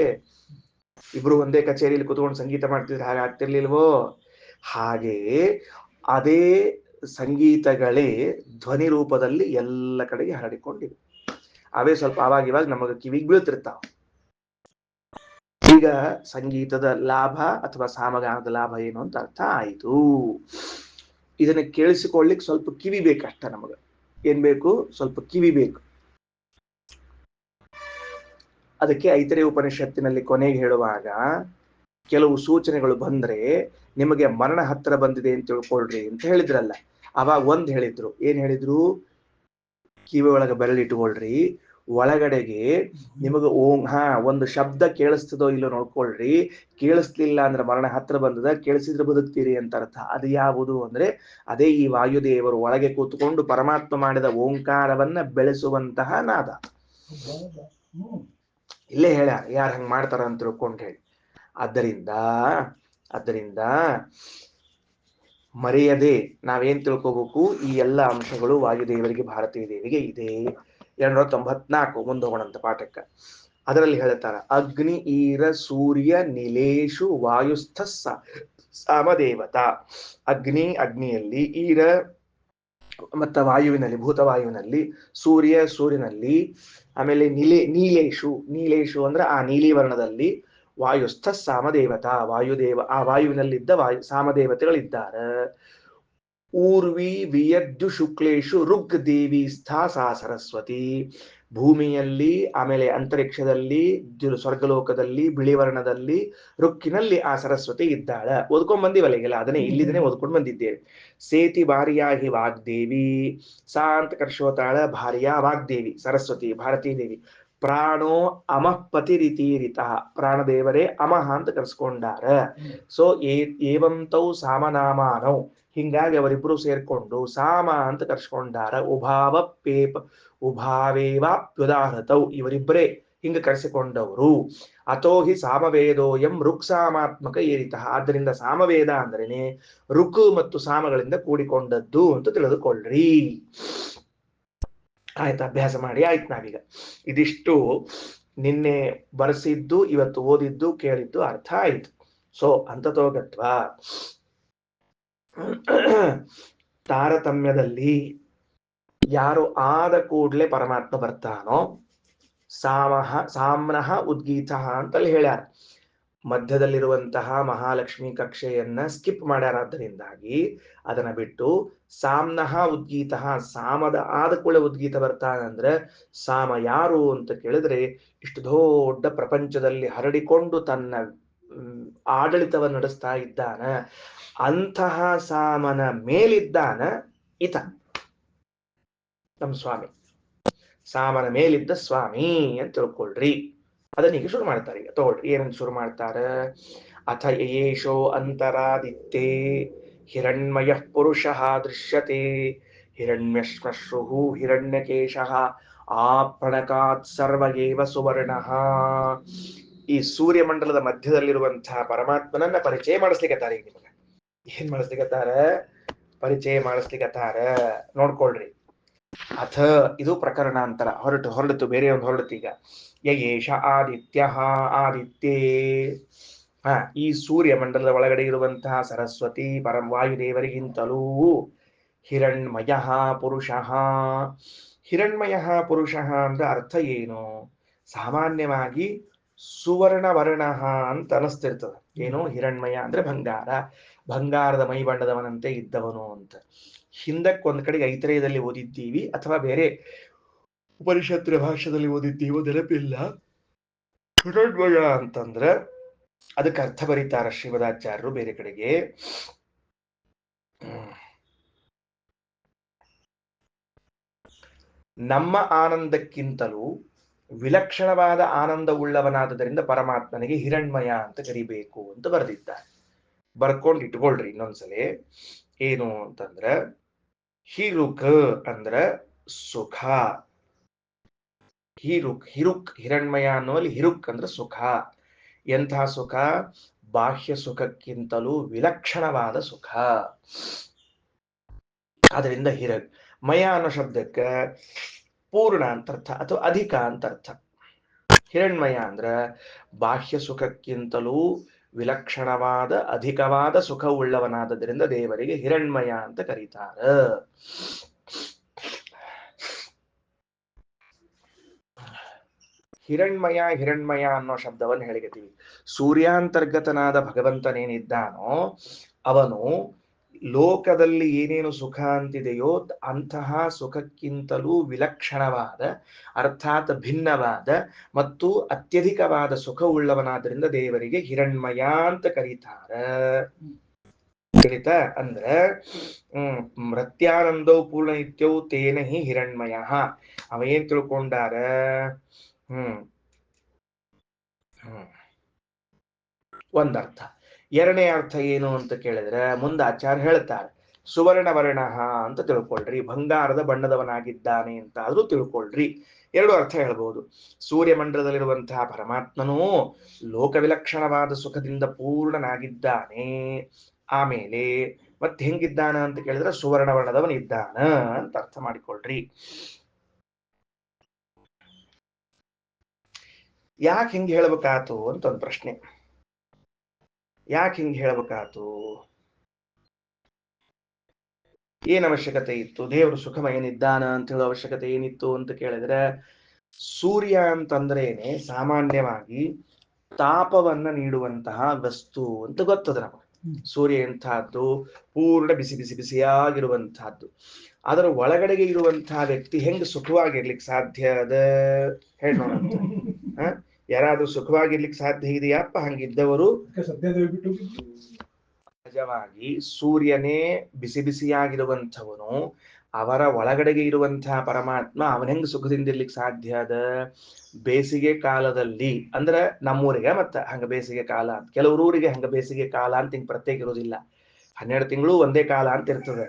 ಇಬ್ರು ಒಂದೇ ಕಚೇರಿಯಲ್ಲಿ ಕುತ್ಕೊಂಡು ಸಂಗೀತ ಮಾಡ್ತಿದ್ರೆ ಹಾಗೆ ಆಗ್ತಿರ್ಲಿಲ್ವೋ? ಹಾಗೆ ಅದೇ ಸಂಗೀತಗಳೇ ಧ್ವನಿ ರೂಪದಲ್ಲಿ ಎಲ್ಲ ಕಡೆಗೆ ಹರಡಿಕೊಂಡಿವೆ. ಅವೇ ಸ್ವಲ್ಪ ಅವಾಗ ಇವಾಗ ನಮಗ ಕಿವಿಗೆ ಬೀಳ್ತಿರ್ತಾವ. ಈಗ ಸಂಗೀತದ ಲಾಭ ಅಥವಾ ಸಾಮಗಾನದ ಲಾಭ ಏನು ಅಂತ ಅರ್ಥ ಆಯಿತು. ಇದನ್ನ ಕೇಳಿಸಿಕೊಳ್ಳಿಕ್ ಸ್ವಲ್ಪ ಕಿವಿ ಬೇಕಷ್ಟ. ನಮಗ ಏನ್ ಬೇಕು? ಸ್ವಲ್ಪ ಕಿವಿ ಬೇಕು. ಅದಕ್ಕೆ ಐತರೇಯ ಉಪನಿಷತ್ತಿನಲ್ಲಿ ಕೊನೆಗೆ ಹೇಳುವಾಗ ಕೆಲವು ಸೂಚನೆಗಳು ಬಂದ್ರೆ ನಿಮಗೆ ಮರಣ ಹತ್ರ ಬಂದಿದೆ ಅಂತ ತಿಳ್ಕೊಳ್ರಿ ಅಂತ ಹೇಳಿದ್ರಲ್ಲ, ಅವಾಗ ಒಂದ್ ಹೇಳಿದ್ರು. ಏನ್ ಹೇಳಿದ್ರು? ಕಿವಿ ಒಳಗ ಬೆರಳಿಟ್ಕೊಳ್ರಿ, ಒಳಗಡೆಗೆ ನಿಮಗ ಓಂ ಒಂದು ಶಬ್ದ ಕೇಳಿಸ್ತದೋ ಇಲ್ಲೋ ನೋಡ್ಕೊಳ್ರಿ. ಕೇಳಿಸ್ಲಿಲ್ಲ ಅಂದ್ರೆ ಮರಣ ಹತ್ರ ಬಂದದ, ಕೇಳಿಸಿದ್ರೆ ಬದುಕ್ತೀರಿ ಅಂತ ಅರ್ಥ. ಅದು ಯಾವುದು ಅಂದ್ರೆ ಅದೇ ಈ ವಾಯುದೇವರು ಒಳಗೆ ಕೂತ್ಕೊಂಡು ಪರಮಾತ್ಮ ಮಾಡಿದ ಓಂಕಾರವನ್ನ ಬೆಳೆಸುವಂತಹ ನಾದ. ಇಲ್ಲೇ ಹೇಳ ಯಾರು ಹಂಗ್ ಮಾಡ್ತಾರ ಅಂತ ತಿಳ್ಕೊಂಡು ಹೇಳಿ. ಆದ್ದರಿಂದ ಮರೆಯದೆ ನಾವೇನ್ ತಿಳ್ಕೋಬೇಕು, ಈ ಎಲ್ಲ ಅಂಶಗಳು ವಾಯುದೇವರಿಗೆ ಭಾರತೀ ದೇವಿಗೆ ಇದೆ. 294 ಮುಂದೋಗೋಣಂತ ಪಾಠಕ್ಕ. ಅದರಲ್ಲಿ ಹೇಳ್ತಾರ, ಅಗ್ನಿ ಈರ ಸೂರ್ಯ ನಿಲೇಶು ವಾಯುಸ್ಥ ಸಾಮದೇವತಾ. ಅಗ್ನಿಯಲ್ಲಿ, ಈರ ಮತ್ತ ವಾಯುವಿನಲ್ಲಿ, ಭೂತವಾಯುವಿನಲ್ಲಿ, ಸೂರ್ಯನಲ್ಲಿ, ಆಮೇಲೆ ನೀಲೇಶು ಅಂದ್ರೆ ಆ ನೀಲಿ ವರ್ಣದಲ್ಲಿ, ವಾಯುಸ್ಥ ಸಾಮದೇವತಾ ವಾಯುದೇವ, ಆ ವಾಯುವಿನಲ್ಲಿದ್ದ ಸಾಮದೇವತೆಗಳಿದ್ದಾರೆ. ಊರ್ವಿ ವಿಯದ್ದು ಶುಕ್ಲೇಶು ಋಗ್ ದೇವಿ ಸ್ಥಾ ಸಾ ಸರಸ್ವತಿ. ಭೂಮಿಯಲ್ಲಿ, ಆಮೇಲೆ ಅಂತರಿಕ್ಷದಲ್ಲಿ, ಸ್ವರ್ಗಲೋಕದಲ್ಲಿ, ಬಿಳಿವರ್ಣದಲ್ಲಿ, ರುಕ್ಕಿನಲ್ಲಿ ಆ ಸರಸ್ವತಿ ಇದ್ದಾಳ. ಓದ್ಕೊಂಡ್ ಬಂದಿವಲ್ಲ ಈಗೆಲ್ಲ, ಅದನ್ನೇ ಇಲ್ಲಿದನೆ ಓದ್ಕೊಂಡು ಬಂದಿದ್ದೇವೆ. ಸೇತಿ ಭಾರ್ಯಾ ಹಿ ವಾಗ್ದೇವಿ, ಸಾ ಅಂತ ಕರ್ಷೋತಾಳ ಭಾರ್ಯಾ ವಾಗ್ದೇವಿ ಸರಸ್ವತಿ ಭಾರತೀ ದೇವಿ. ಪ್ರಾಣೋ ಅಮಃ ಪತಿರಿತೀರಿತ, ಪ್ರಾಣದೇವರೇ ಅಮಃ ಅಂತ ಕರ್ಸ್ಕೊಂಡಾರ. ಸೊ ಏವಂತೌ ಸಾಮನಾಮಾನೌ, ಹಿಂಗಾಗಿ ಅವರಿಬ್ರು ಸೇರ್ಕೊಂಡು ಸಾಮ ಅಂತ ಕರ್ಸ್ಕೊಂಡಾರ. ಉಭಾವೇವಾಪ್ಯುದಾಹೃತೌ, ಇವರಿಬ್ಬರೇ ಹಿಂಗ ಕರೆಸಿಕೊಂಡವರು. ಅಥೋ ಹಿ ಸಾಮವೇದೋಯಂ ಋಕ್ ಸಾಮಾತ್ಮಕ ಏರಿತ, ಆದ್ದರಿಂದ ಸಾಮವೇದ ಅಂದ್ರೇನೆ ಋಕ್ ಮತ್ತು ಸಾಮಗಳಿಂದ ಕೂಡಿಕೊಂಡದ್ದು ಅಂತ ತಿಳಿದುಕೊಳ್ಳ್ರಿ. ಆಯ್ತು, ಅಭ್ಯಾಸ ಮಾಡಿ ಆಯ್ತು. ನಾವೀಗ ಇದಿಷ್ಟು ನಿನ್ನೆ ಬರೆಸಿದ್ದು, ಇವತ್ತು ಓದಿದ್ದು, ಕೇಳಿದ್ದು ಅರ್ಥ ಆಯ್ತು. ಸೊ ಅಂತತೋಗತ್ವ ತಾರತಮ್ಯದಲ್ಲಿ ಯಾರು ಆದ ಕೂಡ್ಲೆ ಪರಮಾತ್ಮ ಬರ್ತಾನೋ, ಸಾಮ್ನಃ ಉದ್ಗೀತ ಅಂತಲ್ಲಿ ಹೇಳ್ಯಾರ. ಮಧ್ಯದಲ್ಲಿರುವಂತಹ ಮಹಾಲಕ್ಷ್ಮಿ ಕಕ್ಷೆಯನ್ನ ಸ್ಕಿಪ್ ಮಾಡ್ಯಾರ. ಅದರಿಂದಾಗಿ ಅದನ್ನ ಬಿಟ್ಟು ಸಾಮ್ನಃ ಉದ್ಗೀತ, ಸಾಮದ ಆದ ಕೂಡಲೇ ಉದ್ಗೀತ ಬರ್ತಾನಂದ್ರೆ ಸಾಮ ಯಾರು ಅಂತ ಕೇಳಿದ್ರೆ ಇಷ್ಟು ದೊಡ್ಡ ಪ್ರಪಂಚದಲ್ಲಿ ಹರಡಿಕೊಂಡು ತನ್ನ ಆಡಳಿತವನ್ನು ನಡೆಸ್ತಾ ಇದ್ದಾನ, ಅಂತಹ ಸಾಮನ ಮೇಲಿದ್ದಾನ ಈತ ನಮ್ಮ ಸ್ವಾಮಿ. ಸಾಮನ ಮೇಲಿದ್ದ ಸ್ವಾಮಿ ಅಂತ ತಿಳ್ಕೊಳ್ರಿ. ಅದನ್ನೀಗ ಶುರು ಮಾಡ್ತಾರೆ. ಈಗ ತಗೊಳ್ರಿ, ಏನಂತ ಶುರು ಮಾಡ್ತಾರ. ಅಥ ಯೇಷೋ ಅಂತರಾದಿತ್ತೇ ಹಿರಣ್ಮಯ ಪುರುಷಃ ದೃಶ್ಯತೆ, ಹಿರಣ್ಯಶ್ಮಶ್ರು ಹಿರಣ್ಯಕೇಶಃ ಆಪ್ರಣಕಾತ್ ಸರ್ವಗೇವ ಸುವರ್ಣಃ. ಈ ಸೂರ್ಯಮಂಡಲದ ಮಧ್ಯದಲ್ಲಿರುವಂತಹ ಪರಮಾತ್ಮನನ್ನ ಪರಿಚಯ ಮಾಡಿಸ್ಲಿಕ್ಕತ್ತಾರ. ಈಗ ನಿಮಗೆ ಏನ್ ಮಾಡಿಸ್ಲಿಕ್ಕತ್ತಾರ? ಪರಿಚಯ ಮಾಡಿಸ್ಲಿಕ್ಕತ್ತಾರ. ನೋಡ್ಕೊಳ್ರಿ. ಅಥ ಇದು ಪ್ರಕರಣಾಂತರ ಹೊರಡಿತು ಬೇರೆ ಒಂದು ಹೊರಡಿತು. ಈಗ ಯಯೇಷ ಆದಿತ್ಯ ಆದಿತ್ಯೇ, ಈ ಸೂರ್ಯಮಂಡಲದ ಒಳಗಡೆ ಇರುವಂತಹ ಸರಸ್ವತಿ ಪರಂ ವಾಯುದೇವರಿಗಿಂತಲೂ ಹಿರಣ್ಮಯ ಪುರುಷ. ಹಿರಣ್ಮಯ ಪುರುಷ ಅಂದ್ರೆ ಅರ್ಥ ಏನು? ಸಾಮಾನ್ಯವಾಗಿ ಸುವರ್ಣವರ್ಣ ಅಂತ ಅನಿಸ್ತಿರ್ತದೆ. ಏನು? ಹಿರಣ್ಮಯ ಅಂದ್ರೆ ಬಂಗಾರ, ಬಂಗಾರದ ಮೈ ಬಣ್ಣದವನಂತೆ ಇದ್ದವನು ಅಂತ. ಹಿಂದಕ್ಕೊಂದ್ ಕಡೆಗೆ ಐತರೇಯದಲ್ಲಿ ಓದಿದ್ದೀವಿ, ಅಥವಾ ಬೇರೆ ಉಪನಿಷತ್ತಿನ ಭಾಷೆದಲ್ಲಿ ಓದಿದ್ದೀವೋ ನೆನಪಿಲ್ಲ. ಹಿರಣ್ಮಯ ಅಂತಂದ್ರೆ ಅದಕ್ಕೆ ಅರ್ಥ ಬರೀತಾರ ಶ್ರೀಮದಾಚಾರ್ಯರು ಬೇರೆ ಕಡೆಗೆ. ನಮ್ಮ ಆನಂದಕ್ಕಿಂತಲೂ ವಿಲಕ್ಷಣವಾದ ಆನಂದವುಳ್ಳವನಾದದರಿಂದ ಪರಮಾತ್ಮನಿಗೆ ಹಿರಣ್ಮಯ ಅಂತ ಕರಿಬೇಕು ಅಂತ ಬರೆದಿದ್ದಾರೆ. ಬರ್ಕೊಂಡು ಇಟ್ಕೊಳ್ರಿ ಇನ್ನೊಂದ್ಸಲೆ. ಏನು ಅಂತಂದ್ರ ಹಿರುಕ್ ಅಂದ್ರ ಸುಖ. ಹಿರುಕ್ ಹಿರಣ್ಮಯ ಅನ್ನೋಲ್ಲಿ ಹಿರುಕ್ ಅಂದ್ರೆ ಸುಖ. ಎಂಥ ಸುಖ? ಬಾಹ್ಯ ಸುಖಕ್ಕಿಂತಲೂ ವಿಲಕ್ಷಣವಾದ ಸುಖ. ಅದರಿಂದ ಹಿರಗ್. ಮಯ ಅನ್ನೋ ಶಬ್ದಕ್ಕೆ ಪೂರ್ಣ ಅಂತರ್ಥ ಅಥವಾ ಅಧಿಕ ಅಂತರ್ಥ. ಹಿರಣ್ಮಯ ಅಂದ್ರ ಬಾಹ್ಯ ಸುಖಕ್ಕಿಂತಲೂ ವಿಲಕ್ಷಣವಾದ ಅಧಿಕವಾದ ಸುಖವುಳ್ಳವನಾದದ್ರಿಂದ ದೇವರಿಗೆ ಹಿರಣ್ಮಯ ಅಂತ ಕರೀತಾರ. ಹಿರಣ್ಮಯ ಅನ್ನೋ ಶಬ್ದವನ್ನು ಹೇಳಿಕತೀವಿ. ಸೂರ್ಯಾಂತರ್ಗತನಾದ ಭಗವಂತನೇನಿದ್ದಾನೋ ಅವನು ಲೋಕದಲ್ಲಿ ಏನೇನು ಸುಖ ಅಂತಿದೆಯೋ ಅಂತಹ ಸುಖಕ್ಕಿಂತಲೂ ವಿಲಕ್ಷಣವಾದ, ಅರ್ಥಾತ್ ಭಿನ್ನವಾದ ಮತ್ತು ಅತ್ಯಧಿಕವಾದ ಸುಖವುಳ್ಳವನಾದ್ರಿಂದ ದೇವರಿಗೆ ಹಿರಣ್ಮಯ ಅಂತ ಕರೀತಾರ. ಕರೀತಾ ಅಂದ್ರ ಮೃತ್ಯಾನಂದೋ ಪೂರ್ಣ ನಿತ್ಯವು ತೇನ ಹಿ ಹಿರಣ್ಮಯ. ಅವ ಏನ್ ತಿಳ್ಕೊಂಡಾರ? ಒಂದರ್ಥ. ಎರಡನೇ ಅರ್ಥ ಏನು ಅಂತ ಕೇಳಿದ್ರೆ ಮುಂದೆ ಆಚಾರ್ಯ ಹೇಳ್ತಾರೆ, ಸುವರ್ಣವರ್ಣ ಅಂತ ತಿಳ್ಕೊಳ್ರಿ, ಬಂಗಾರದ ಬಣ್ಣದವನಾಗಿದ್ದಾನೆ ಅಂತ ಆದ್ರೂ ತಿಳ್ಕೊಳ್ರಿ. ಎರಡು ಅರ್ಥ ಹೇಳ್ಬೋದು. ಸೂರ್ಯಮಂಡಲದಲ್ಲಿರುವಂತಹ ಪರಮಾತ್ಮನೂ ಲೋಕವಿಲಕ್ಷಣವಾದ ಸುಖದಿಂದ ಪೂರ್ಣನಾಗಿದ್ದಾನೆ. ಆಮೇಲೆ ಮತ್ತೆ ಹೆಂಗಿದ್ದಾನ ಅಂತ ಕೇಳಿದ್ರೆ ಸುವರ್ಣವರ್ಣದವನಿದ್ದಾನ ಅಂತ ಅರ್ಥ ಮಾಡಿಕೊಳ್ರಿ. ಯಾಕೆ ಹಿಂಗೆ ಹೇಳ್ಬೇಕಾತು ಅಂತ ಒಂದು ಪ್ರಶ್ನೆ. ಯಾಕೆ ಹಿಂಗೆ ಹೇಳ್ಬೇಕಾತು? ಏನ್ ಅವಶ್ಯಕತೆ ಇತ್ತು? ದೇವರು ಸುಖಮಯನಿದ್ದಾನ ಅಂತ ಹೇಳೋ ಅವಶ್ಯಕತೆ ಏನಿತ್ತು ಅಂತ ಕೇಳಿದ್ರೆ, ಸೂರ್ಯ ಅಂತಂದ್ರೇನೆ ಸಾಮಾನ್ಯವಾಗಿ ತಾಪವನ್ನ ನೀಡುವಂತಹ ವಸ್ತು ಅಂತ ಗೊತ್ತದ ನಮಗೆ. ಸೂರ್ಯ ಎಂತಹದ್ದು? ಪೂರ್ಣ ಬಿಸಿ ಬಿಸಿ ಬಿಸಿಯಾಗಿರುವಂತಹದ್ದು. ಅದರ ಒಳಗಡೆಗೆ ಇರುವಂತಹ ವ್ಯಕ್ತಿ ಹೆಂಗ್ ಸುಖವಾಗಿರ್ಲಿಕ್ಕೆ ಸಾಧ್ಯ ಅದ? ಹೇಳಿ ನೋಡಂತ. ಯಾರಾದ್ರೂ ಸುಖವಾಗಿರ್ಲಿಕ್ಕೆ ಸಾಧ್ಯ ಇದೆಯಪ್ಪ? ಹಂಗಿದ್ದವರು ಸಹಜವಾಗಿ ಸೂರ್ಯನೇ ಬಿಸಿ ಬಿಸಿಯಾಗಿರುವಂಥವನು, ಅವರ ಒಳಗಡೆಗೆ ಇರುವಂತಹ ಪರಮಾತ್ಮ ಅವನ ಹೆಂಗ್ ಸುಖದಿಂದಿರ್ಲಿಕ್ಕೆ ಸಾಧ್ಯ ಅದ? ಬೇಸಿಗೆ ಕಾಲದಲ್ಲಿ ಅಂದ್ರೆ ನಮ್ಮೂರಿಗೆ ಮತ್ತ ಹಂಗ ಬೇಸಿಗೆ ಕಾಲ, ಕೆಲವರೂರಿಗೆ ಹಂಗ ಬೇಸಿಗೆ ಕಾಲ ಅಂತ ಹಿಂಗ್ ಪ್ರತ್ಯೇಕ ಇರೋದಿಲ್ಲ. 12 ತಿಂಗಳು ಒಂದೇ ಕಾಲ ಅಂತ ಇರ್ತದೆ.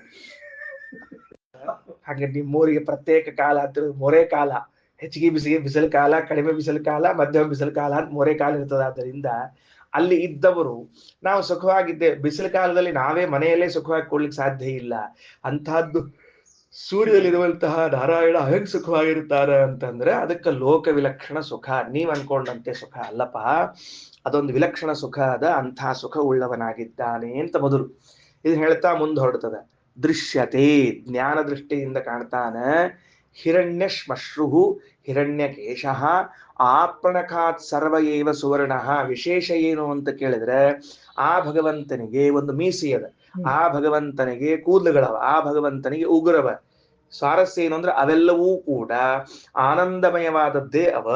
ಹಾಗೆ ನಿಮ್ಮೂರಿಗೆ ಪ್ರತ್ಯೇಕ ಕಾಲ ಅಂತ ಮೊರೆ ಕಾಲ, ಹೆಚ್ಚಿಗೆ ಬಿಸಿಲು ಕಾಲ, ಕಡಿಮೆ ಬಿಸಿಲು ಕಾಲ, ಮಧ್ಯಮ ಬಿಸಿಲು ಕಾಲ ಅಂತ ಮೊರೆ ಕಾಲ ಇರ್ತದೆ. ಆದ್ದರಿಂದ ಅಲ್ಲಿ ಇದ್ದವರು ನಾವು ಸುಖವಾಗಿದ್ದೆ, ಬಿಸಿಲು ಕಾಲದಲ್ಲಿ ನಾವೇ ಮನೆಯಲ್ಲೇ ಸುಖವಾಗಿ ಕೊಡ್ಲಿಕ್ಕೆ ಸಾಧ್ಯ ಇಲ್ಲ. ಅಂತಹದ್ದು ಸೂರ್ಯದಲ್ಲಿರುವಂತಹ ನಾರಾಯಣ ಹೆಂಗ್ ಸುಖವಾಗಿರ್ತಾರ ಅಂತಂದ್ರೆ ಅದಕ್ಕೆ ಲೋಕ ವಿಲಕ್ಷಣ ಸುಖ. ನೀವ್ ಅನ್ಕೊಂಡಂತೆ ಸುಖ ಅಲ್ಲಪ್ಪ, ಅದೊಂದು ವಿಲಕ್ಷಣ ಸುಖ ಅದ. ಅಂತಹ ಸುಖ ಉಳ್ಳವನಾಗಿದ್ದಾನೆ ಅಂತ ಮೊದಲು ಇದನ್ನ ಹೇಳ್ತಾ ಮುಂದೆ ಹೊರಡ್ತದ. ದೃಶ್ಯತೆ, ಜ್ಞಾನ ದೃಷ್ಟಿಯಿಂದ ಕಾಣ್ತಾನ. ಹಿರಣ್ಯ ಶ್ಮಶ್ರು ಹಿರಣ್ಯಕೇಶ ಆಪ್ರಣಕಾತ್ ಸರ್ವ ಏವ ಸುವರ್ಣ. ವಿಶೇಷ ಏನು ಅಂತ ಕೇಳಿದ್ರೆ ಆ ಭಗವಂತನಿಗೆ ಒಂದು ಮೀಸಿ ಅದ, ಆ ಭಗವಂತನಿಗೆ ಕೂದಲುಗಳವ, ಆ ಭಗವಂತನಿಗೆ ಉಗುರವ. ಸ್ವಾರಸ್ಯ ಏನು ಅಂದ್ರೆ ಅವೆಲ್ಲವೂ ಕೂಡ ಆನಂದಮಯವಾದದ್ದೇ ಅವ.